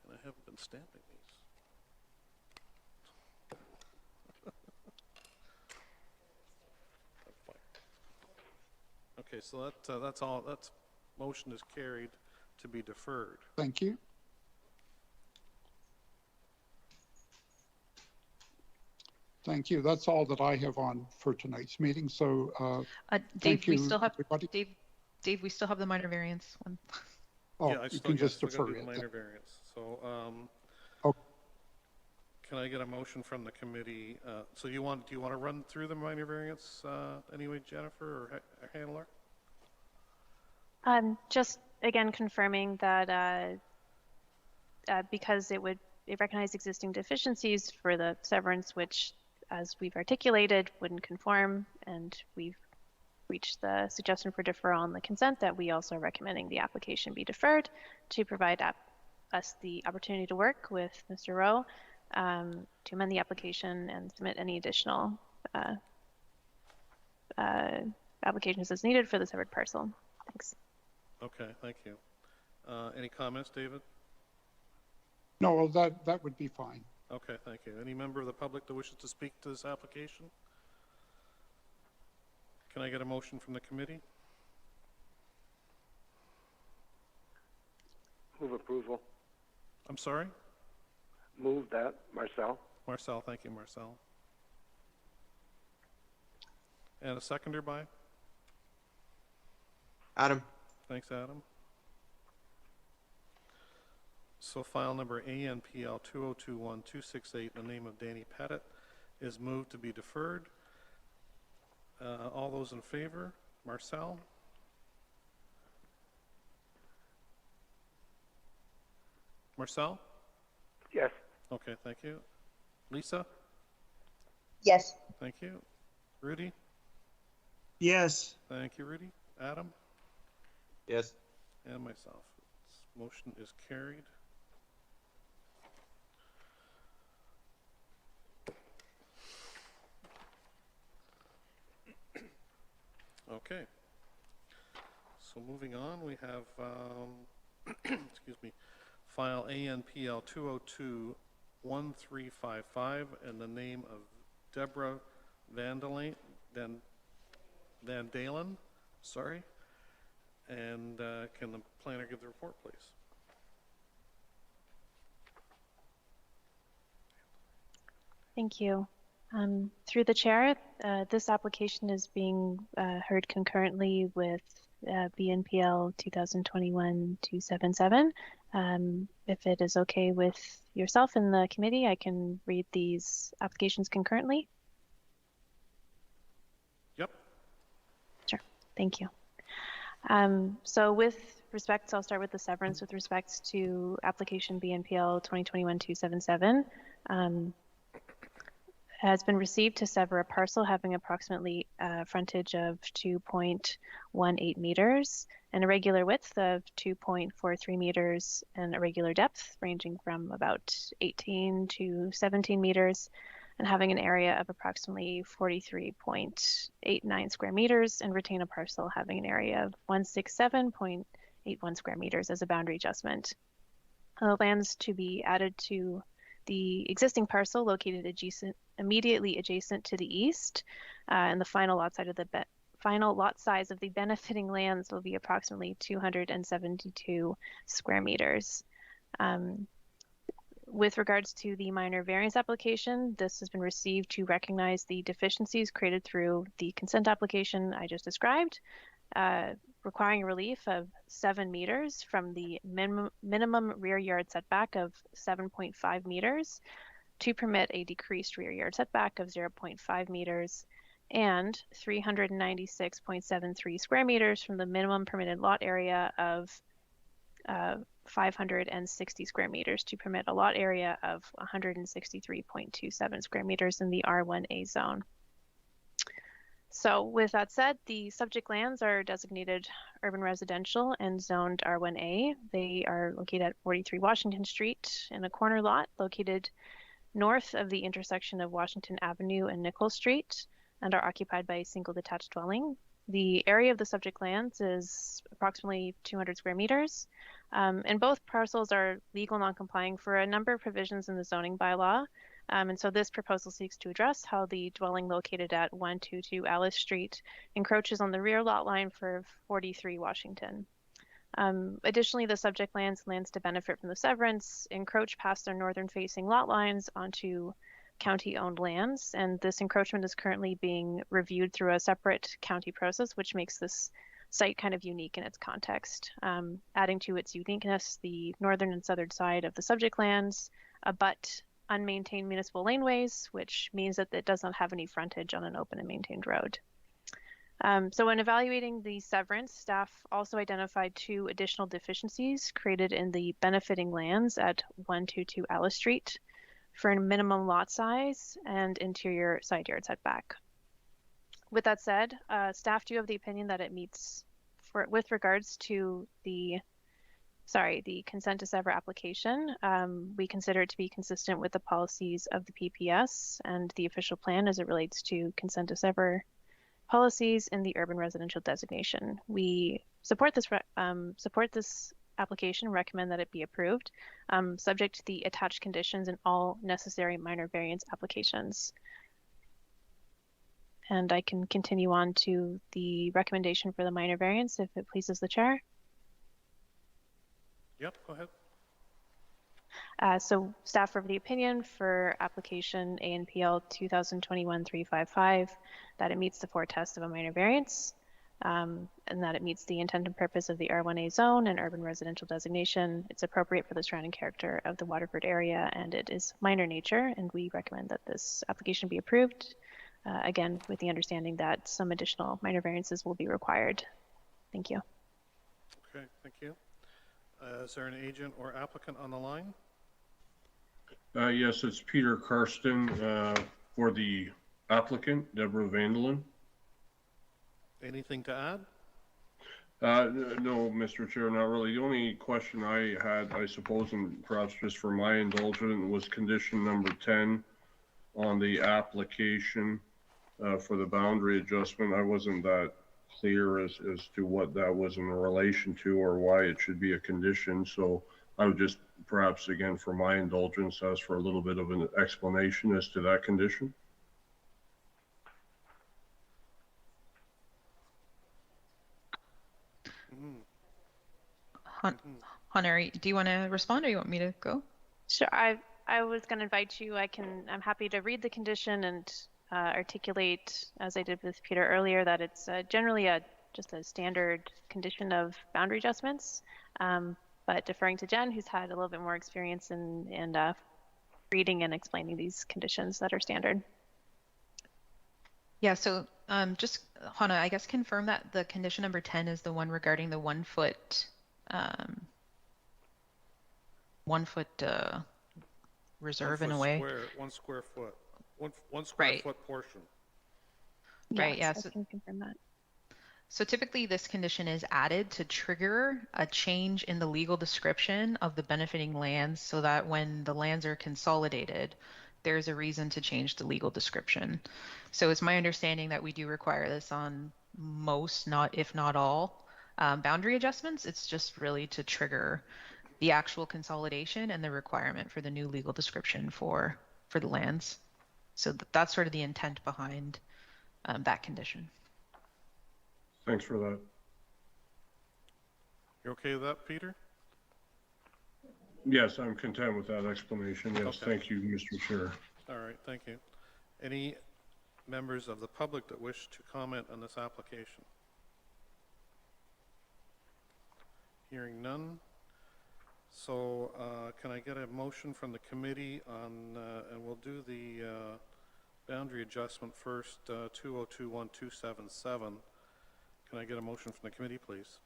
And I haven't been stamping these. Okay, so that's all. That's motion is carried to be deferred. Thank you. Thank you. That's all that I have on for tonight's meeting. So Dave, thank we you, still have everybody. Dave, we still have the minor variance one. Oh, Yeah, I you still, can yeah, just still gotta defer do the it. minor variance. So, Okay. can I get a motion from the committee? So do you want to run through the minor variance anyway, Jennifer or Handler? Just again confirming that because it recognized existing deficiencies for the severance, which, as we've articulated, wouldn't conform, and we've reached the suggestion for deferral on the consent, that we also are recommending the application be deferred to provide us the opportunity to work with Mr. Rowe to amend the application and submit any additional applications as needed for the severed parcel. Thanks. Okay, thank you. Any comments, David? No, well, that would be fine. Okay, thank you. Any member of the public that wishes to speak to this application? Can I get a motion from the committee? Move approval. I'm sorry? Move that, Marcel. Marcel, thank you, Marcel. And a seconder by? Adam. Thanks, Adam. So file number ANPL 2021268 in the name of Danny Pettit is moved to be deferred. All those in favor? Marcel? Marcel? Yes. Okay, thank you. Lisa? Yes. Thank you. Rudy? Yes. Thank you, Rudy. Adam? Yes. And myself. This motion is carried. Okay. So moving on, we have, excuse me, file ANPL 2021355 in the name of Deborah Van Dalen, sorry. And can the planner give the report, please? Thank you. Through the chair, this application is being heard concurrently with BNPL 2021-277. If it is okay with yourself and the committee, I can read these applications concurrently. Yep. Sure. Thank you. So with respect, I'll start with the severance with respect to application BNPL 2021-277. Has been received to sever a parcel having approximately frontage of 2.18 meters, an irregular width of 2.43 meters, and a regular depth ranging from about 18 to 17 meters, and having an area of approximately 43.89 square meters, and retain a parcel having an area of 167.81 square meters as a boundary adjustment. Lands to be added to the existing parcel located immediately adjacent to the east, and the final lot size of the benefiting lands will be approximately 272 square meters. With regards to the minor variance application, this has been received to recognize the deficiencies created through the consent application I just described, requiring relief of 7 meters from the minimum rear yard setback of 7.5 meters to permit a decreased rear yard setback of 0.5 meters and 396.73 square meters from the minimum permitted lot area of 560 square meters to permit a lot area of 163.27 square meters in the R1A zone. So with that said, the subject lands are designated urban residential and zoned R1A. They are located at 43 Washington Street in a corner lot located north of the intersection of Washington Avenue and Nichols Street and are occupied by a single detached dwelling. The area of the subject lands is approximately 200 square meters, and both parcels are legal non-complying for a number of provisions in the zoning bylaw. And so this proposal seeks to address how the dwelling located at 122 Alice Street encroaches on the rear lot line for 43 Washington. Additionally, the subject lands to benefit from the severance encroach past their northern-facing lot lines onto county-owned lands, and this encroachment is currently being reviewed through a separate county process, which makes this site kind of unique in its context. Adding to its uniqueness, the northern and southern side of the subject lands abut unmaintained municipal laneways, which means that it does not have any frontage on an open and maintained road. So when evaluating the severance, staff also identified 2 additional deficiencies created in the benefiting lands at 122 Alice Street for a minimum lot size and interior side yard setback. With that said, staff do have the opinion that it meets, with regards to the consent to sever application, we consider it to be consistent with the policies of the PPS and the official plan as it relates to consent to sever policies in the urban residential designation. We support this application, recommend that it be approved, subject to the attached conditions and all necessary minor variance applications. And I can continue on to the recommendation for the minor variance if it pleases the chair. Yep, go ahead. So staff are of the opinion for application ANPL 2021-355 that it meets the 4 tests of a minor variance, and that it meets the intent and purpose of the R1A zone and urban residential designation. It's appropriate for the surrounding character of the Waterford area, and it is minor nature, and we recommend that this application be approved, again, with the understanding that some additional minor variances will be required. Thank you. Okay, thank you. Is there an agent or applicant on the line? Yes, it's Peter Karsten for the applicant, Deborah Vandelin. Anything to add? No, Mr. Chair, not really. The only question I had, I suppose, and perhaps just for my indulgence, was condition number 10 on the application for the boundary adjustment. I wasn't that clear as to what that was in relation to or why it should be a condition. So I would just perhaps, again, for my indulgence, ask for a little bit of an explanation as to that condition. Hunter, do you want to respond or you want me to go? Sure. I was going to invite you. I'm happy to read the condition and articulate, as I did with Peter earlier, that it's generally just a standard condition of boundary adjustments. But deferring to Jen, who's had a little bit more experience in reading and explaining these conditions that are standard. Yeah, so just, Hannah, I guess confirm that the condition number 10 is the one regarding the 1 foot, 1 foot reserve in a way. 1 square foot. One square Right. foot portion. Right, Yes, yeah. I can confirm that. So typically this condition is added to trigger a change in the legal description of the benefiting lands so that when the lands are consolidated, there's a reason to change the legal description. So it's my understanding that we do require this on most, if not all, boundary adjustments. It's just really to trigger the actual consolidation and the requirement for the new legal description for the lands. So that's sort of the intent behind that condition. Thanks for that. You okay with that, Peter? Yes, I'm content with that explanation. Yes, Okay. Thank you, Mr. Chair. All right, thank you. Any members of the public that wish to comment on this application? Hearing none. So can I get a motion from the committee on, and we'll do the boundary adjustment first, 2021-277. Can I get a motion from the committee, please?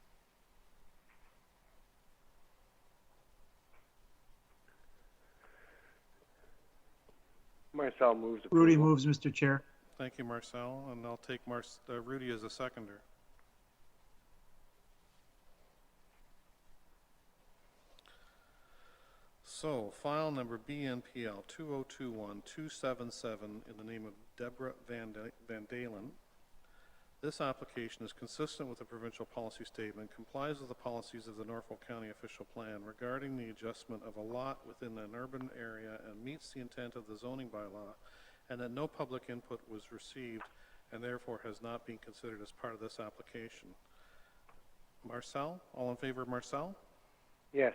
Marcel moves Rudy approval. moves, Mr. Chair. Thank you, Marcel, and I'll take Rudy as a seconder. So, file number BNPL 2021-277 in the name of Deborah Van Dalen. This application is consistent with the provincial policy statement, complies with the policies of the Norfolk County Official Plan regarding the adjustment of a lot within an urban area and meets the intent of the zoning bylaw, and that no public input was received and therefore has not been considered as part of this application. Marcel, all in favor of Marcel? Yes.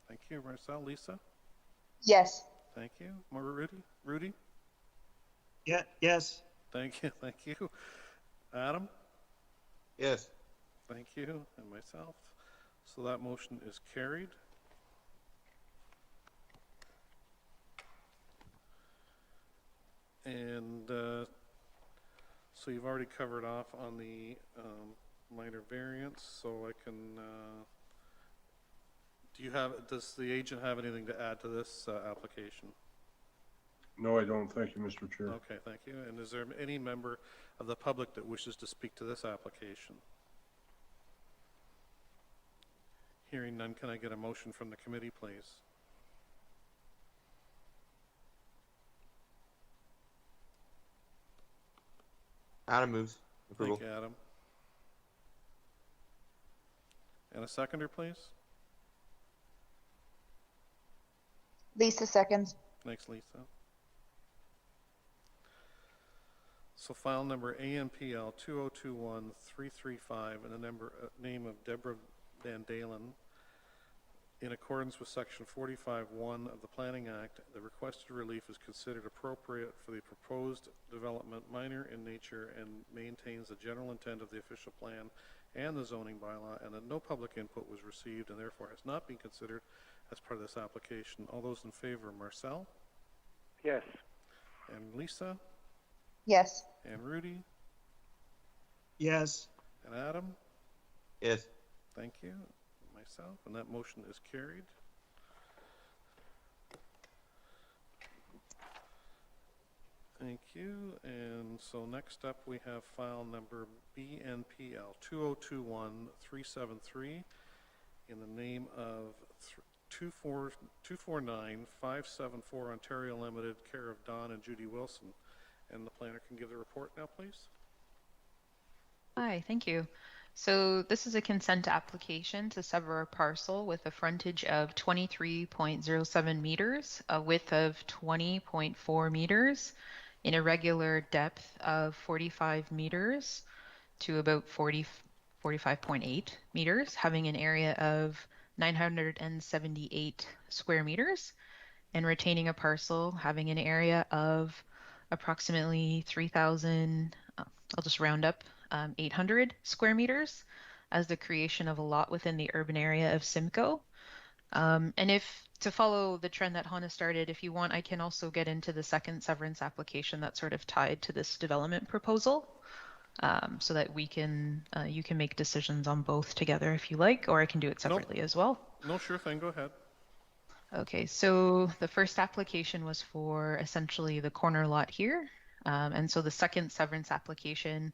Thank you. Marcel, Lisa? Yes. Thank you. Rudy? Rudy? Yeah, yes. Thank you. Thank you. Adam? Yes. Thank you. And myself. So that motion is carried. And so you've already covered off on the minor variance, so I can does the agent have anything to add to this application? No, I don't. Thank you, Mr. Chair. Okay, thank you. And is there any member of the public that wishes to speak to this application? Hearing none, can I get a motion from the committee, please? Adam moves. Approval. Thank you, Adam. And a seconder, please? Lisa seconds. Thanks, Lisa. So file number ANPL 2021-335 and the name of Deborah Van Dalen. In accordance with section 45(1) of the Planning Act, the requested relief is considered appropriate for the proposed development, minor in nature, and maintains the general intent of the official plan and the zoning bylaw, and that no public input was received and therefore has not been considered as part of this application. All those in favor, Marcel? Yes. And Lisa? Yes. And Rudy? Yes. And Adam? Yes. Thank you. Myself, and that motion is carried. Thank you. And so next up we have file number BNPL 2021-373 in the name of 249-574 Ontario Limited, care of Don and Judy Wilson. And the planner can give the report now, please. Hi, thank you. So this is a consent application to sever a parcel with a frontage of 23.07 meters, a width of 20.4 meters, in a regular depth of 45 meters to about 45.8 meters, having an area of 978 square meters, and retaining a parcel having an area of approximately 3,000, I'll just round up, 800 square meters as the creation of a lot within the urban area of Simcoe. And if, to follow the trend that Hannah started, if you want, I can also get into the second severance application that's sort of tied to this development proposal, so that we can, you can make decisions on both together if you like, or I can do it separately as well. No, sure thing, go ahead. Okay, so the first application was for essentially the corner lot here. And so the second severance application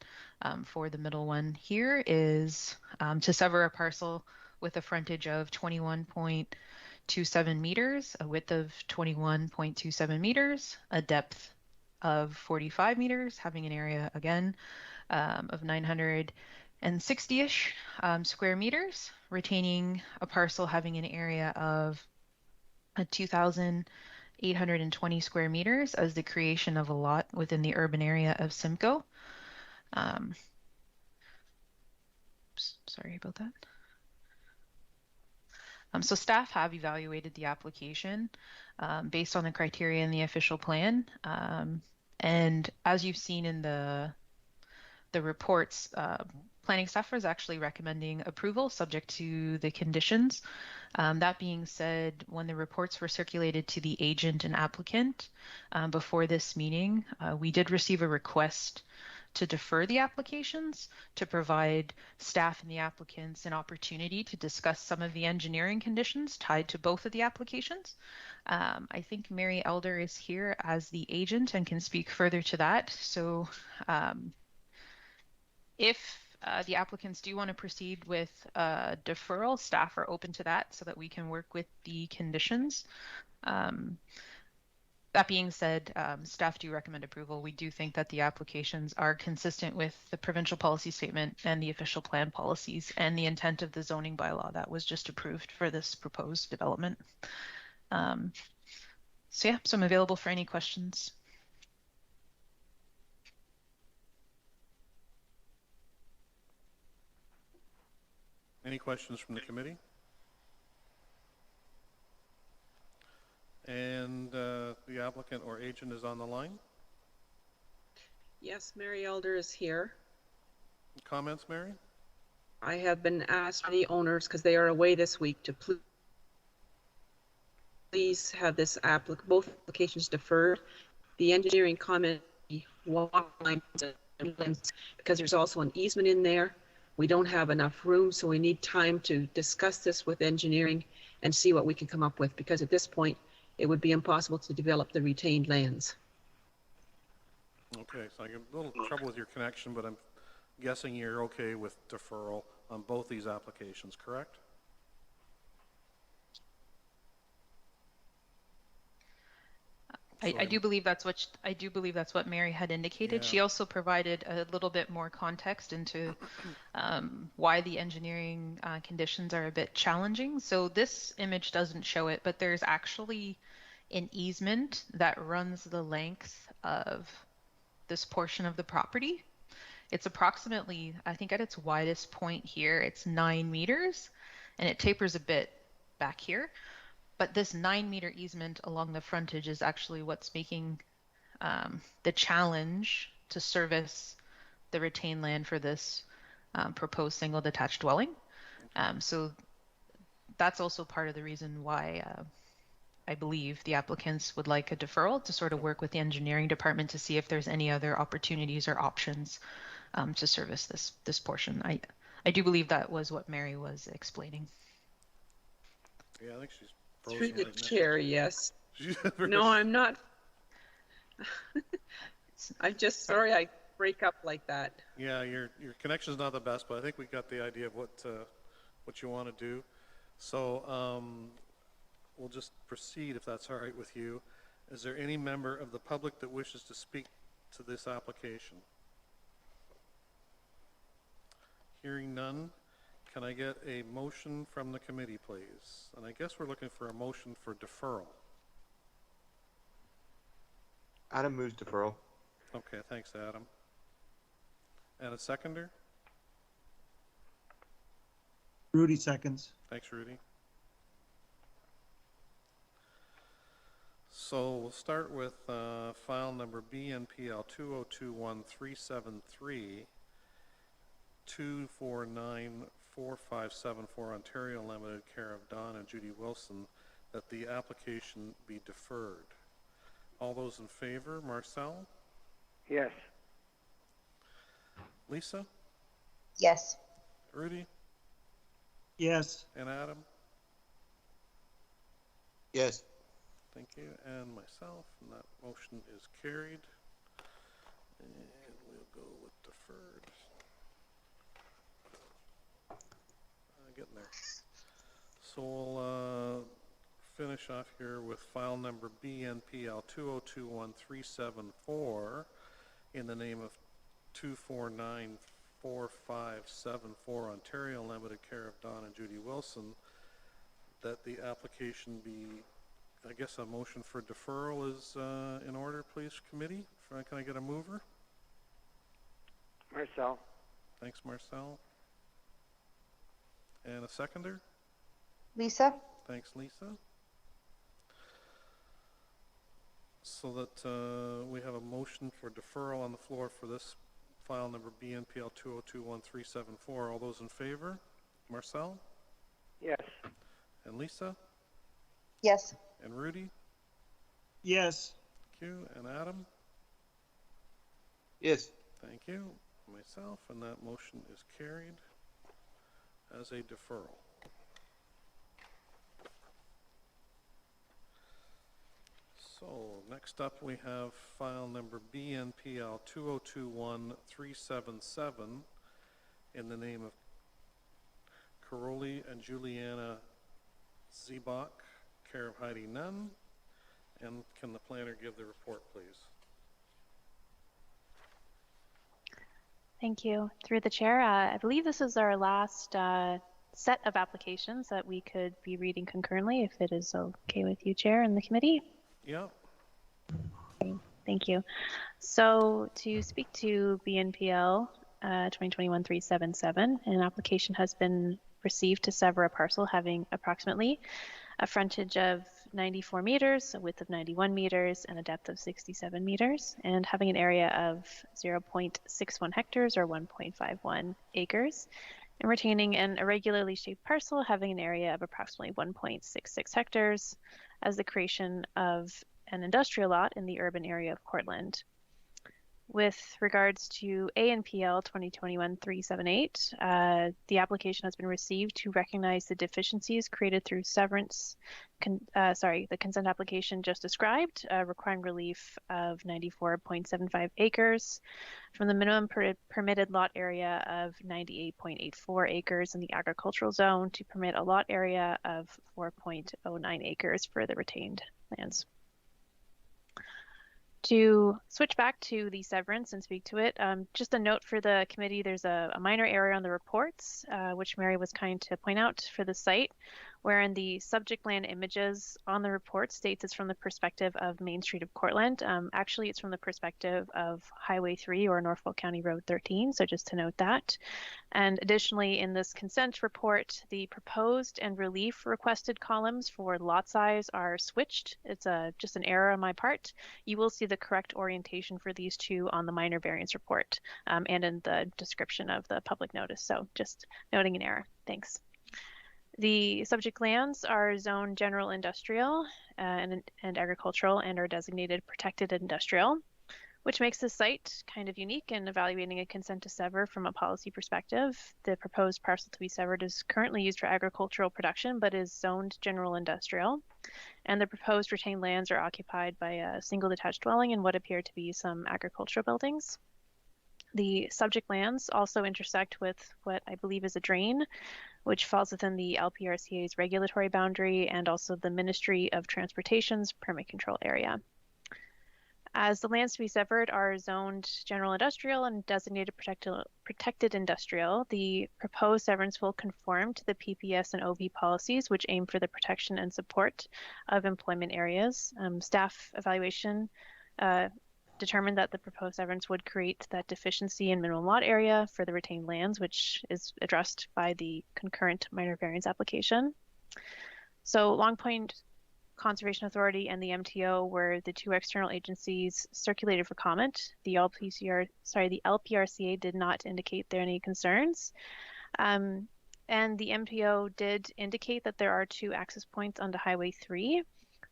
for the middle one here is to sever a parcel with a frontage of 21.27 meters, a width of 21.27 meters, a depth of 45 meters, having an area again of 960-ish square meters, retaining a parcel having an area of 2,820 square meters as the creation of a lot within the urban area of Simcoe. Sorry about that. So staff have evaluated the application based on the criteria in the official plan. And as you've seen in the reports, planning staff was actually recommending approval subject to the conditions. That being said, when the reports were circulated to the agent and applicant before this meeting, we did receive a request to defer the applications to provide staff and the applicants an opportunity to discuss some of the engineering conditions tied to both of the applications. I think Mary Elder is here as the agent and can speak further to that. So if the applicants do want to proceed with deferral, staff are open to that so that we can work with the conditions. That being said, staff do recommend approval. We do think that the applications are consistent with the provincial policy statement and the official plan policies and the intent of the zoning bylaw that was just approved for this proposed development. So yeah, so I'm available for any questions. Any questions from the committee? And the applicant or agent is on the line. Yes, Mary Elder is here. Comments, Mary? I have been asked by the owners, because they are away this week, to please have this both applications deferred. The engineering comment, because there's also an easement in there. We don't have enough room, so we need time to discuss this with engineering and see what we can come up with, because at this point, it would be impossible to develop the retained lands. Okay, so I get a little trouble with your connection, but I'm guessing you're okay with deferral on both these applications, correct? I do believe that's what Mary had indicated. Yeah. She also provided a little bit more context into why the engineering conditions are a bit challenging. So this image doesn't show it, but there's actually an easement that runs the length of this portion of the property. It's approximately, I think at its widest point here, it's 9 meters, and it tapers a bit back here. But this 9-meter easement along the frontage is actually what's making the challenge to service the retained land for this proposed single detached dwelling. So that's also part of the reason why I believe the applicants would like a deferral to sort of work with the engineering department to see if there's any other opportunities or options to service this portion. I do believe that was what Mary was explaining. Yeah, I think she's Through the right chair, yes. No, I'm not. I'm just sorry I break up like that. Yeah, your connection's not the best, but I think we got the idea of what you want to do. So we'll just proceed if that's all right with you. Is there any member of the public that wishes to speak to this application? Hearing none, can I get a motion from the committee, please? And I guess we're looking for a motion for deferral. Adam moves deferral. Okay, thanks, Adam. And a seconder? Rudy seconds. Thanks, Rudy. So we'll start with file number BNPL 2021373 2494574 Ontario Limited, care of Don and Judy Wilson, that the application be deferred. All those in favor, Marcel? Yes. Lisa? Yes. Rudy? Yes. And Adam? Yes. Thank you. And myself, and that motion is carried. And we'll go with deferred. Getting there. So we'll finish off here with file number BNPL 2021374 in the name of 2494574 Ontario Limited, care of Don and Judy Wilson, that the application be, I guess a motion for deferral is in order, please, committee. Can I get a mover? Marcel. Thanks, Marcel. And a seconder? Lisa? Thanks, Lisa. So that we have a motion for deferral on the floor for this file number BNPL 2021374. All those in favor? Marcel? Yes. And Lisa? Yes. And Rudy? Yes. Thank you. And Adam? Yes. Thank you. Myself, and that motion is carried as a deferral. So next up we have file number BNPL 2021377 in the name of Caroli and Juliana Zebach, care of Heidi Nunn. And can the planner give the report, please? Thank you. Through the chair, I believe this is our last set of applications that we could be reading concurrently, if it is okay with you, Chair, and the committee. Yeah. Okay, thank you. So to speak to BNPL 2021-377, an application has been received to sever a parcel having approximately a frontage of 94 meters, a width of 91 meters, and a depth of 67 meters, and having an area of 0.61 hectares or 1.51 acres, and retaining an irregularly shaped parcel having an area of approximately 1.66 hectares as the creation of an industrial lot in the urban area of Cortland. With regards to ANPL 2021-378, the application has been received to recognize the deficiencies created through severance, the consent application just described, requiring relief of 94.75 acres from the minimum permitted lot area of 98.84 acres in the agricultural zone to permit a lot area of 4.09 acres for the retained lands. To switch back to the severance and speak to it, just a note for the committee, there's a minor error on the reports, which Mary was kind to point out for the site, wherein the subject land images on the report states it's from the perspective of Main Street of Cortland. Actually, it's from the perspective of Highway 3 or Norfolk County Road 13, so just to note that. And additionally, in this consent report, the proposed and relief requested columns for lot size are switched. It's just an error on my part. You will see the correct orientation for these two on the minor variance report and in the description of the public notice. So just noting an error. Thanks. The subject lands are zoned general industrial and agricultural and are designated protected industrial, which makes this site kind of unique in evaluating a consent to sever from a policy perspective. The proposed parcel to be severed is currently used for agricultural production, but is zoned general industrial. And the proposed retained lands are occupied by a single detached dwelling and what appear to be some agricultural buildings. The subject lands also intersect with what I believe is a drain, which falls within the LPRCA's regulatory boundary and also the Ministry of Transportation's permit control area. As the lands to be severed are zoned general industrial and designated protected industrial, the proposed severance will conform to the PPS and OB policies, which aim for the protection and support of employment areas. Staff evaluation determined that the proposed severance would create that deficiency in minimum lot area for the retained lands, which is addressed by the concurrent minor variance application. So Long Point Conservation Authority and the MTO were the two external agencies circulated for comment. The LPRCA did not indicate there any concerns. And the MTO did indicate that there are two access points onto Highway 3.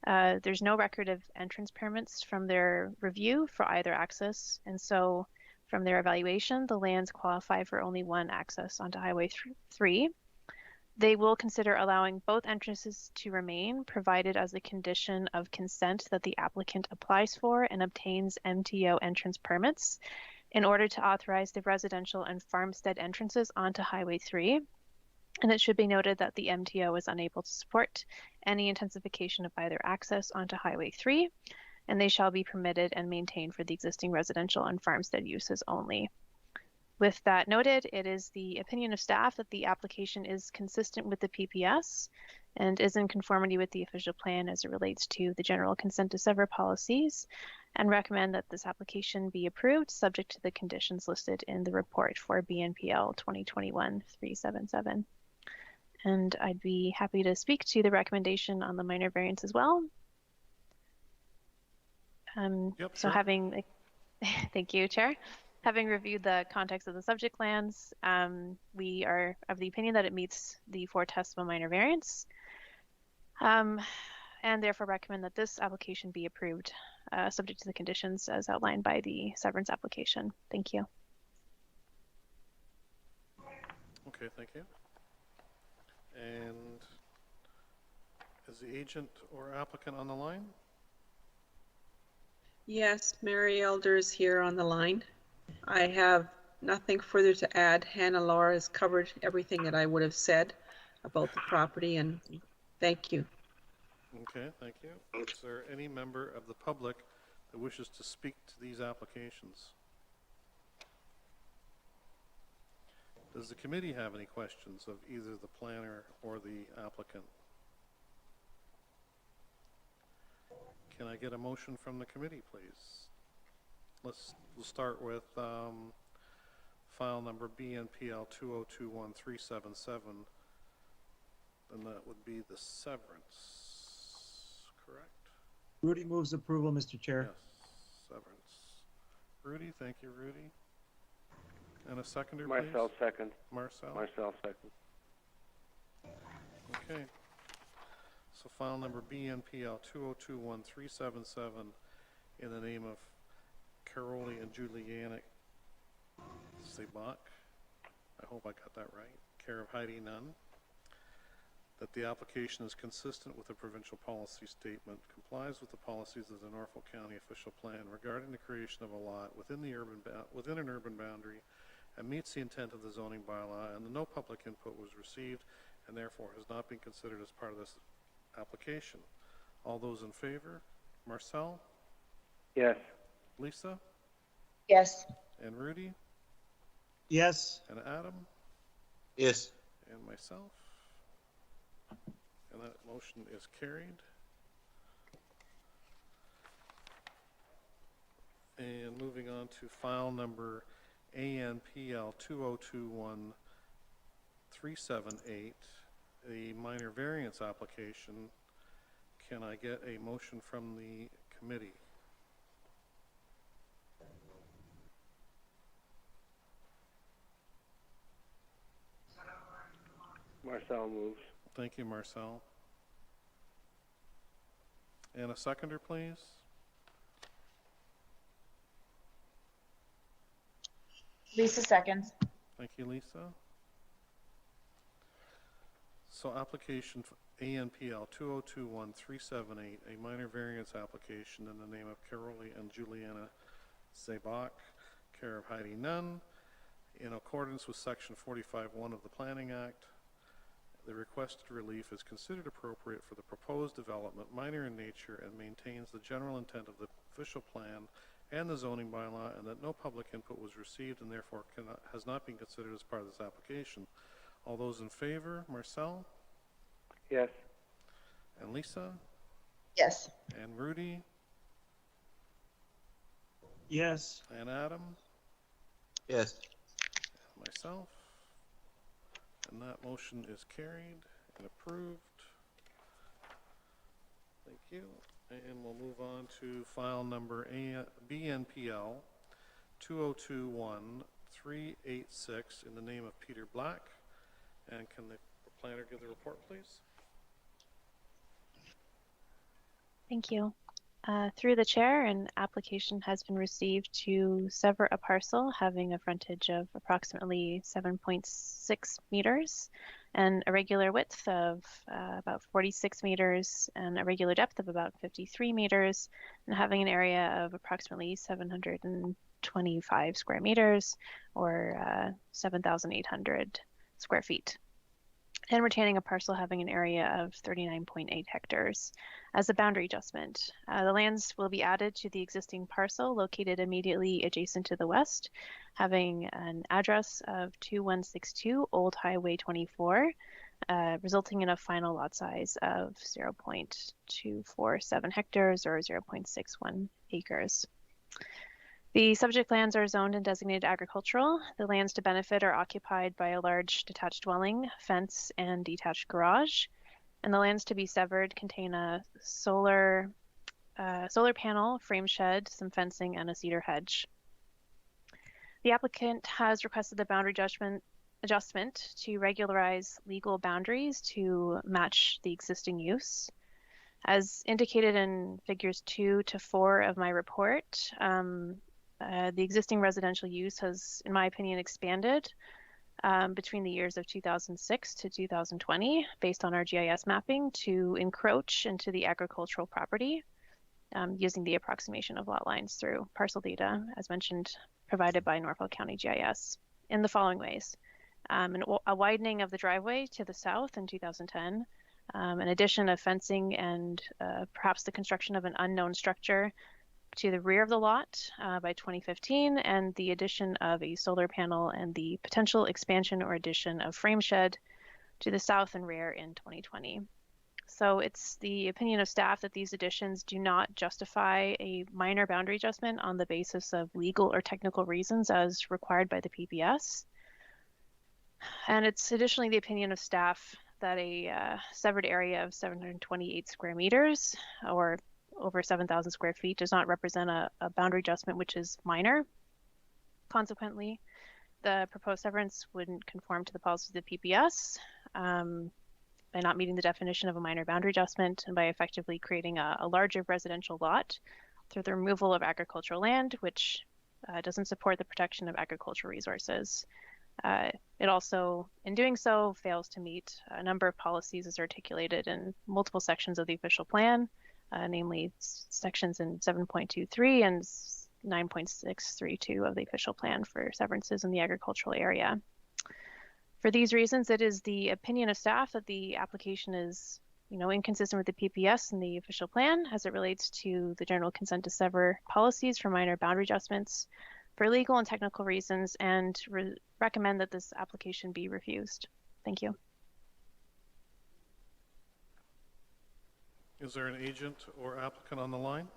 There's no record of entrance permits from their review for either access. And so from their evaluation, the lands qualify for only one access onto Highway 3. They will consider allowing both entrances to remain, provided as a condition of consent that the applicant applies for and obtains MTO entrance permits in order to authorize the residential and farmstead entrances onto Highway 3. And it should be noted that the MTO is unable to support any intensification of either access onto Highway 3, and they shall be permitted and maintained for the existing residential and farmstead uses only. With that noted, it is the opinion of staff that the application is consistent with the PPS and is in conformity with the official plan as it relates to the general consent to sever policies, and recommend that this application be approved subject to the conditions listed in the report for BNPL 2021-377. And I'd be happy to speak to the recommendation on the minor variance as well. Yep, so sure. Having, thank you, Chair. Having reviewed the context of the subject lands, we are of the opinion that it meets the 4 tests of a minor variance, and therefore recommend that this application be approved subject to the conditions as outlined by the severance application. Thank you. Okay, thank you. And is the agent or applicant on the line? Yes, Mary Elder is here on the line. I have nothing further to add. Hannah Laura has covered everything that I would have said about the property, and thank you. Okay, thank you. Is there any member of the public that wishes to speak to these applications? Does the committee have any questions of either the planner or the applicant? Can I get a motion from the committee, please? We'll start with file number BNPL 2021377, and that would be the severance, correct? Rudy moves approval, Mr. Chair. Yes, severance. Rudy, thank you, Rudy. And a seconder, please? Marcel second. Marcel? Marcel second. Okay. So file number BNPL 2021377 in the name of Caroli and Juliana Sebach. I hope I got that right. Care of Heidi Nunn. That the application is consistent with the provincial policy statement, complies with the policies of the Norfolk County official plan regarding the creation of a lot within an urban boundary, and meets the intent of the zoning bylaw, and that no public input was received and therefore has not been considered as part of this application. All those in favor? Marcel? Yes. Lisa? Yes. And Rudy? Yes. And Adam? Yes. And myself? And that motion is carried. And moving on to file number ANPL 2021378, the minor variance application. Can I get a motion from the committee? Marcel moves. Thank you, Marcel. And a seconder, please? Lisa seconds. Thank you, Lisa. So application ANPL 2021378, a minor variance application in the name of Caroli and Juliana Sebach, care of Heidi Nunn, in accordance with section 45(1) of the Planning Act. The requested relief is considered appropriate for the proposed development, minor in nature, and maintains the general intent of the official plan and the zoning bylaw, and that no public input was received and therefore has not been considered as part of this application. All those in favor? Marcel? Yes. And Lisa? Yes. And Rudy? Yes. And Adam? Yes. And myself? And that motion is carried and approved. Thank you. And we'll move on to file number BNPL 2021386 in the name of Peter Black. And can the planner give the report, please? Thank you. Through the chair, an application has been received to sever a parcel having a frontage of approximately 7.6 meters and a regular width of about 46 meters and a regular depth of about 53 meters and having an area of approximately 725 square meters or 7,800 square feet, and retaining a parcel having an area of 39.8 hectares as a boundary adjustment. The lands will be added to the existing parcel located immediately adjacent to the west, having an address of 2162 Old Highway 24, resulting in a final lot size of 0.247 hectares or 0.61 acres. The subject lands are zoned and designated agricultural. The lands to benefit are occupied by a large detached dwelling, fence, and detached garage. And the lands to be severed contain a solar panel, frame shed, some fencing, and a cedar hedge. The applicant has requested the boundary adjustment to regularize legal boundaries to match the existing use. As indicated in figures 2 to 4 of my report, the existing residential use has, in my opinion, expanded between the years of 2006 to 2020 based on our GIS mapping to encroach into the agricultural property using the approximation of lot lines through parcel data as mentioned provided by Norfolk County GIS in the following ways. A widening of the driveway to the south in 2010, an addition of fencing and perhaps the construction of an unknown structure to the rear of the lot by 2015, and the addition of a solar panel and the potential expansion or addition of frame shed to the south and rear in 2020. So it's the opinion of staff that these additions do not justify a minor boundary adjustment on the basis of legal or technical reasons as required by the PPS. And it's additionally the opinion of staff that a severed area of 728 square meters or over 7,000 square feet does not represent a boundary adjustment which is minor. Consequently, the proposed severance wouldn't conform to the policies of the PPS by not meeting the definition of a minor boundary adjustment and by effectively creating a larger residential lot through the removal of agricultural land, which doesn't support the protection of agricultural resources. It also, in doing so, fails to meet a number of policies as articulated in multiple sections of the official plan, namely sections in 7.23 and 9.632 of the official plan for severances in the agricultural area. For these reasons, it is the opinion of staff that the application is, inconsistent with the PPS and the official plan as it relates to the general consent to sever policies for minor boundary adjustments for legal and technical reasons, and recommend that this application be refused. Thank you. Is there an agent or applicant on the line?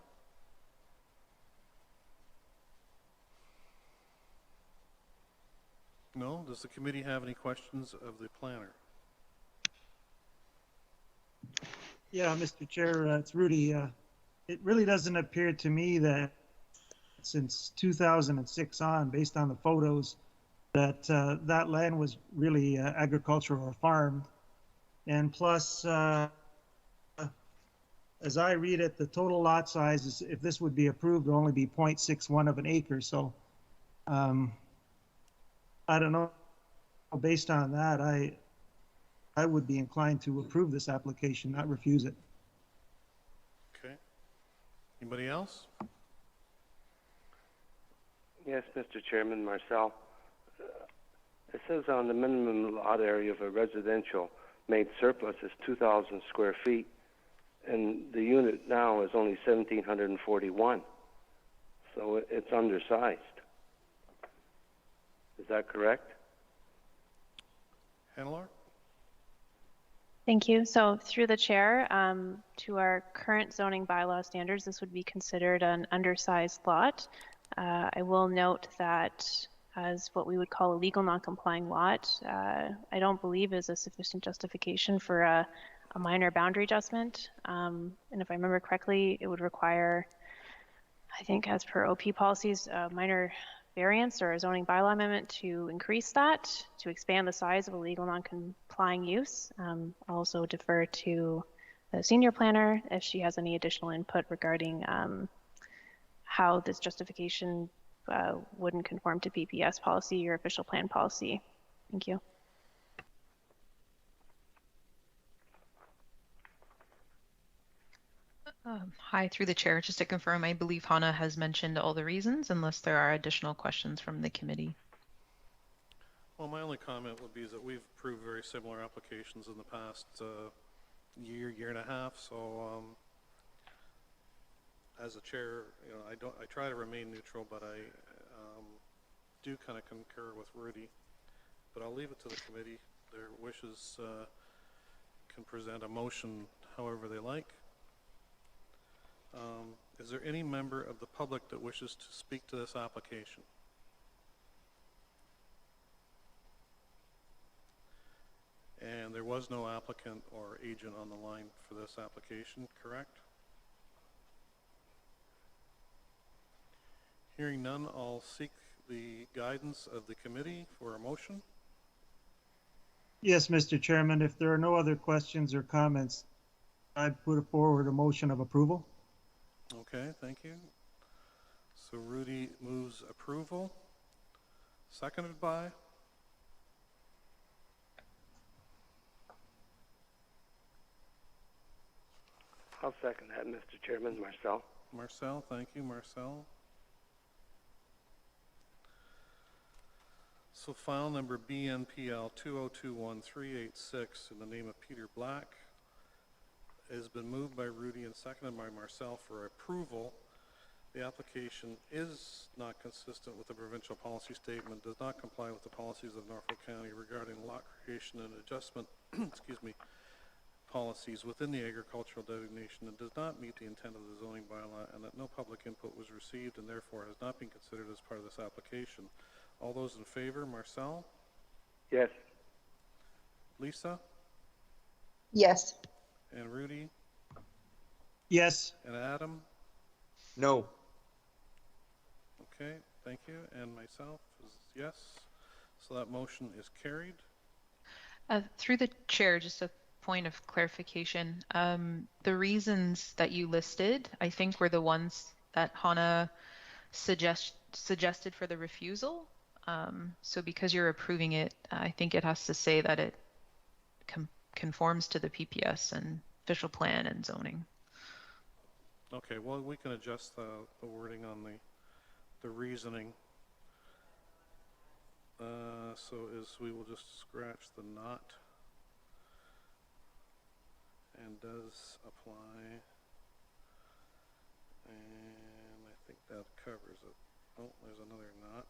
No? Does the committee have any questions of the planner? Yeah, Mr. Chair, it's Rudy. It really doesn't appear to me that since 2006 on, based on the photos, that that land was really agricultural or farmed. And plus, as I read it, the total lot size is, if this would be approved, will only be 0.61 of an acre. So I don't know. Based on that, I would be inclined to approve this application, not refuse it. Okay. Anybody else? Yes, Mr. Chairman, Marcel. It says on the minimum lot area of a residential made surplus is 2,000 square feet, and the unit now is only 1,741. So it's undersized. Is that correct? Hannelore? Thank you. So through the chair, to our current zoning bylaw standards, this would be considered an undersized lot. I will note that as what we would call a legal non-complying lot, I don't believe is a sufficient justification for a minor boundary adjustment. And if I remember correctly, it would require, I think as per OP policies, a minor variance or a zoning bylaw amendment to increase that, to expand the size of a legal non-complying use. I'll also defer to the senior planner if she has any additional input regarding how this justification wouldn't conform to PPS policy or official plan policy. Thank you. Hi, through the chair, just to confirm, I believe Hannah has mentioned all the reasons, unless there are additional questions from the committee. Well, my only comment would be is that we've approved very similar applications in the past year and a half. So as a chair, I try to remain neutral, but I do kind of concur with Rudy. But I'll leave it to the committee. Their wishes can present a motion however they like. Is there any member of the public that wishes to speak to this application? And there was no applicant or agent on the line for this application, correct? Hearing none, I'll seek the guidance of the committee for a motion. Yes, Mr. Chairman, if there are no other questions or comments, I'd put forward a motion of approval. Okay, thank you. So Rudy moves approval. Seconded by? I'll second that, Mr. Chairman. Marcel. Marcel, thank you, Marcel. So file number BNPL 2021386 in the name of Peter Black has been moved by Rudy and seconded by Marcel for approval. The application is not consistent with the provincial policy statement, does not comply with the policies of Norfolk County regarding lot creation and adjustment, excuse me, policies within the agricultural designation, and does not meet the intent of the zoning bylaw, and that no public input was received and therefore has not been considered as part of this application. All those in favor, Marcel? Yes. Lisa? Yes. And Rudy? Yes. And Adam? No. Okay, thank you. And myself is yes. So that motion is carried. Through the chair, just a point of clarification. The reasons that you listed, I think, were the ones that Hannah suggested for the refusal. So because you're approving it, I think it has to say that it conforms to the PPS and official plan and zoning. Okay, well, we can adjust the wording on the reasoning. So we will just scratch the not and does apply, and I think that covers it. Oh, there's another not.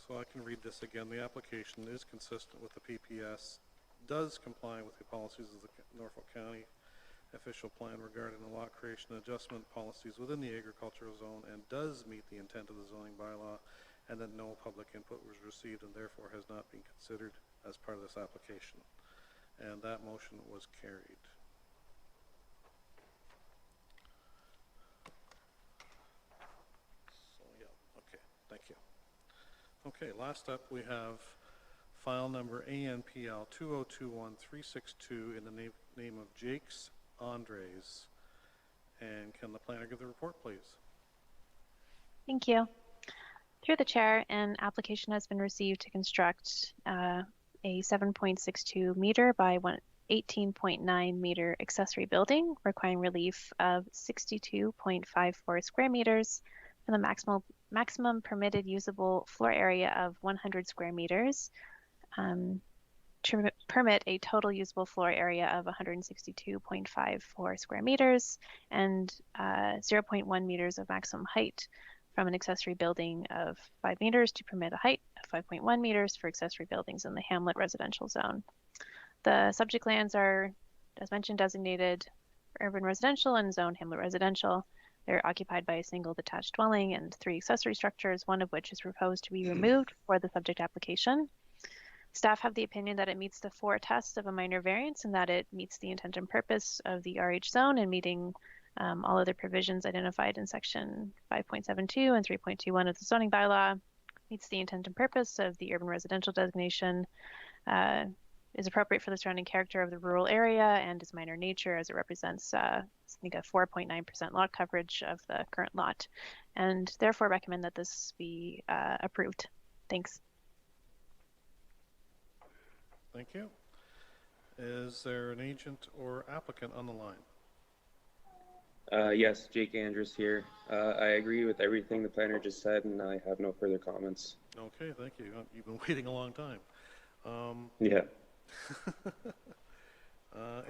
So I can read this again. The application is consistent with the PPS, does comply with the policies of the Norfolk County official plan regarding the lot creation and adjustment policies within the agricultural zone, and does meet the intent of the zoning bylaw, and that no public input was received and therefore has not been considered as part of this application. And that motion was carried. So yeah, okay, thank you. Okay, last up we have file number ANPL 2021362 in the name of Jakes Andres. And can the planner give the report, please? Thank you. Through the chair, an application has been received to construct a 7.62 meter by 18.9 meter accessory building requiring relief of 62.54 square meters and the maximum permitted usable floor area of 100 square meters to permit a total usable floor area of 162.54 square meters and 0.1 meters of maximum height from an accessory building of 5 meters to permit a height of 5.1 meters for accessory buildings in the Hamlet residential zone. The subject lands are, as mentioned, designated for urban residential and zoned Hamlet residential. They're occupied by a single detached dwelling and 3 accessory structures, one of which is proposed to be removed for the subject application. Staff have the opinion that it meets the 4 tests of a minor variance and that it meets the intent and purpose of the RH zone and meeting all other provisions identified in section 5.72 and 3.21 of the zoning bylaw, meets the intent and purpose of the urban residential designation, is appropriate for the surrounding character of the rural area and its minor nature as it represents, I think, a 4.9% lot coverage of the current lot, and therefore recommend that this be approved. Thanks. Thank you. Is there an agent or applicant on the line? Yes, Jake Andrews here. I agree with everything the planner just said, and I have no further comments. Okay, thank you. You've been waiting a long time. Yeah.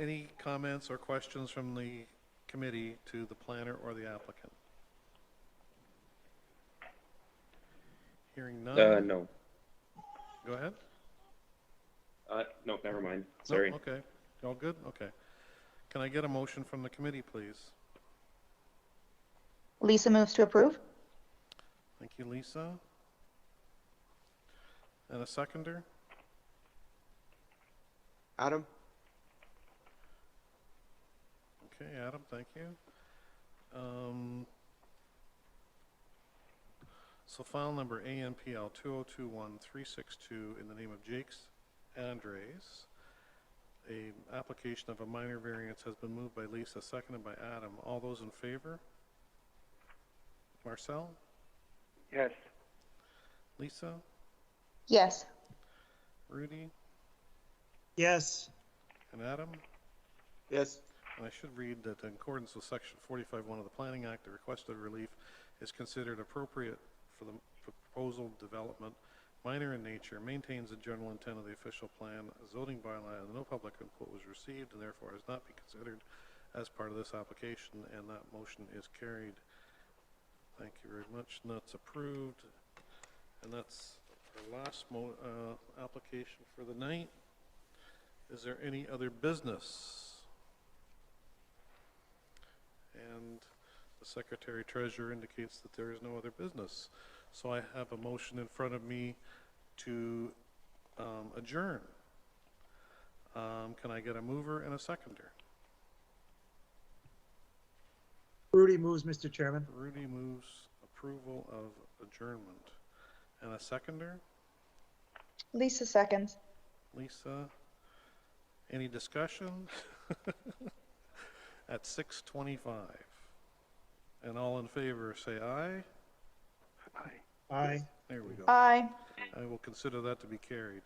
Any comments or questions from the committee to the planner or the applicant? Hearing none. No. Go ahead. No, never mind. Sorry. No? Okay. All good? Okay. Can I get a motion from the committee, please? Lisa moves to approve. Thank you, Lisa. And a seconder? Adam? Okay, Adam, thank you. So file number ANPL 2021362 in the name of Jakes Andres. A application of a minor variance has been moved by Lisa, seconded by Adam. All those in favor? Marcel? Yes. Lisa? Yes. Rudy? Yes. And Adam? Yes. And I should read that in accordance with section 45(1) of the Planning Act, the requested relief is considered appropriate for the proposal development, minor in nature, maintains the general intent of the official plan, zoning bylaw, and no public input was received, and therefore has not been considered as part of this application, and that motion is carried. Thank you very much, and that's approved. And that's our last application for the night. Is there any other business? And the Secretary Treasurer indicates that there is no other business. So I have a motion in front of me to adjourn. Can I get a mover and a seconder? Rudy moves, Mr. Chairman. Rudy moves approval of adjournment. And a seconder? Lisa seconds. Lisa, any discussion? At 6:25. And all in favor say aye. Aye. Aye. There we go. Aye. I will consider that to be carried.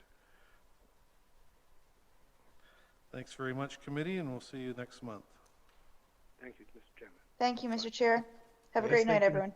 Thanks very much, committee, and we'll see you next month. Thank you, Mr. Chairman. Thank you, Mr. Chair. Have a Yes, great night, thank you. everyone.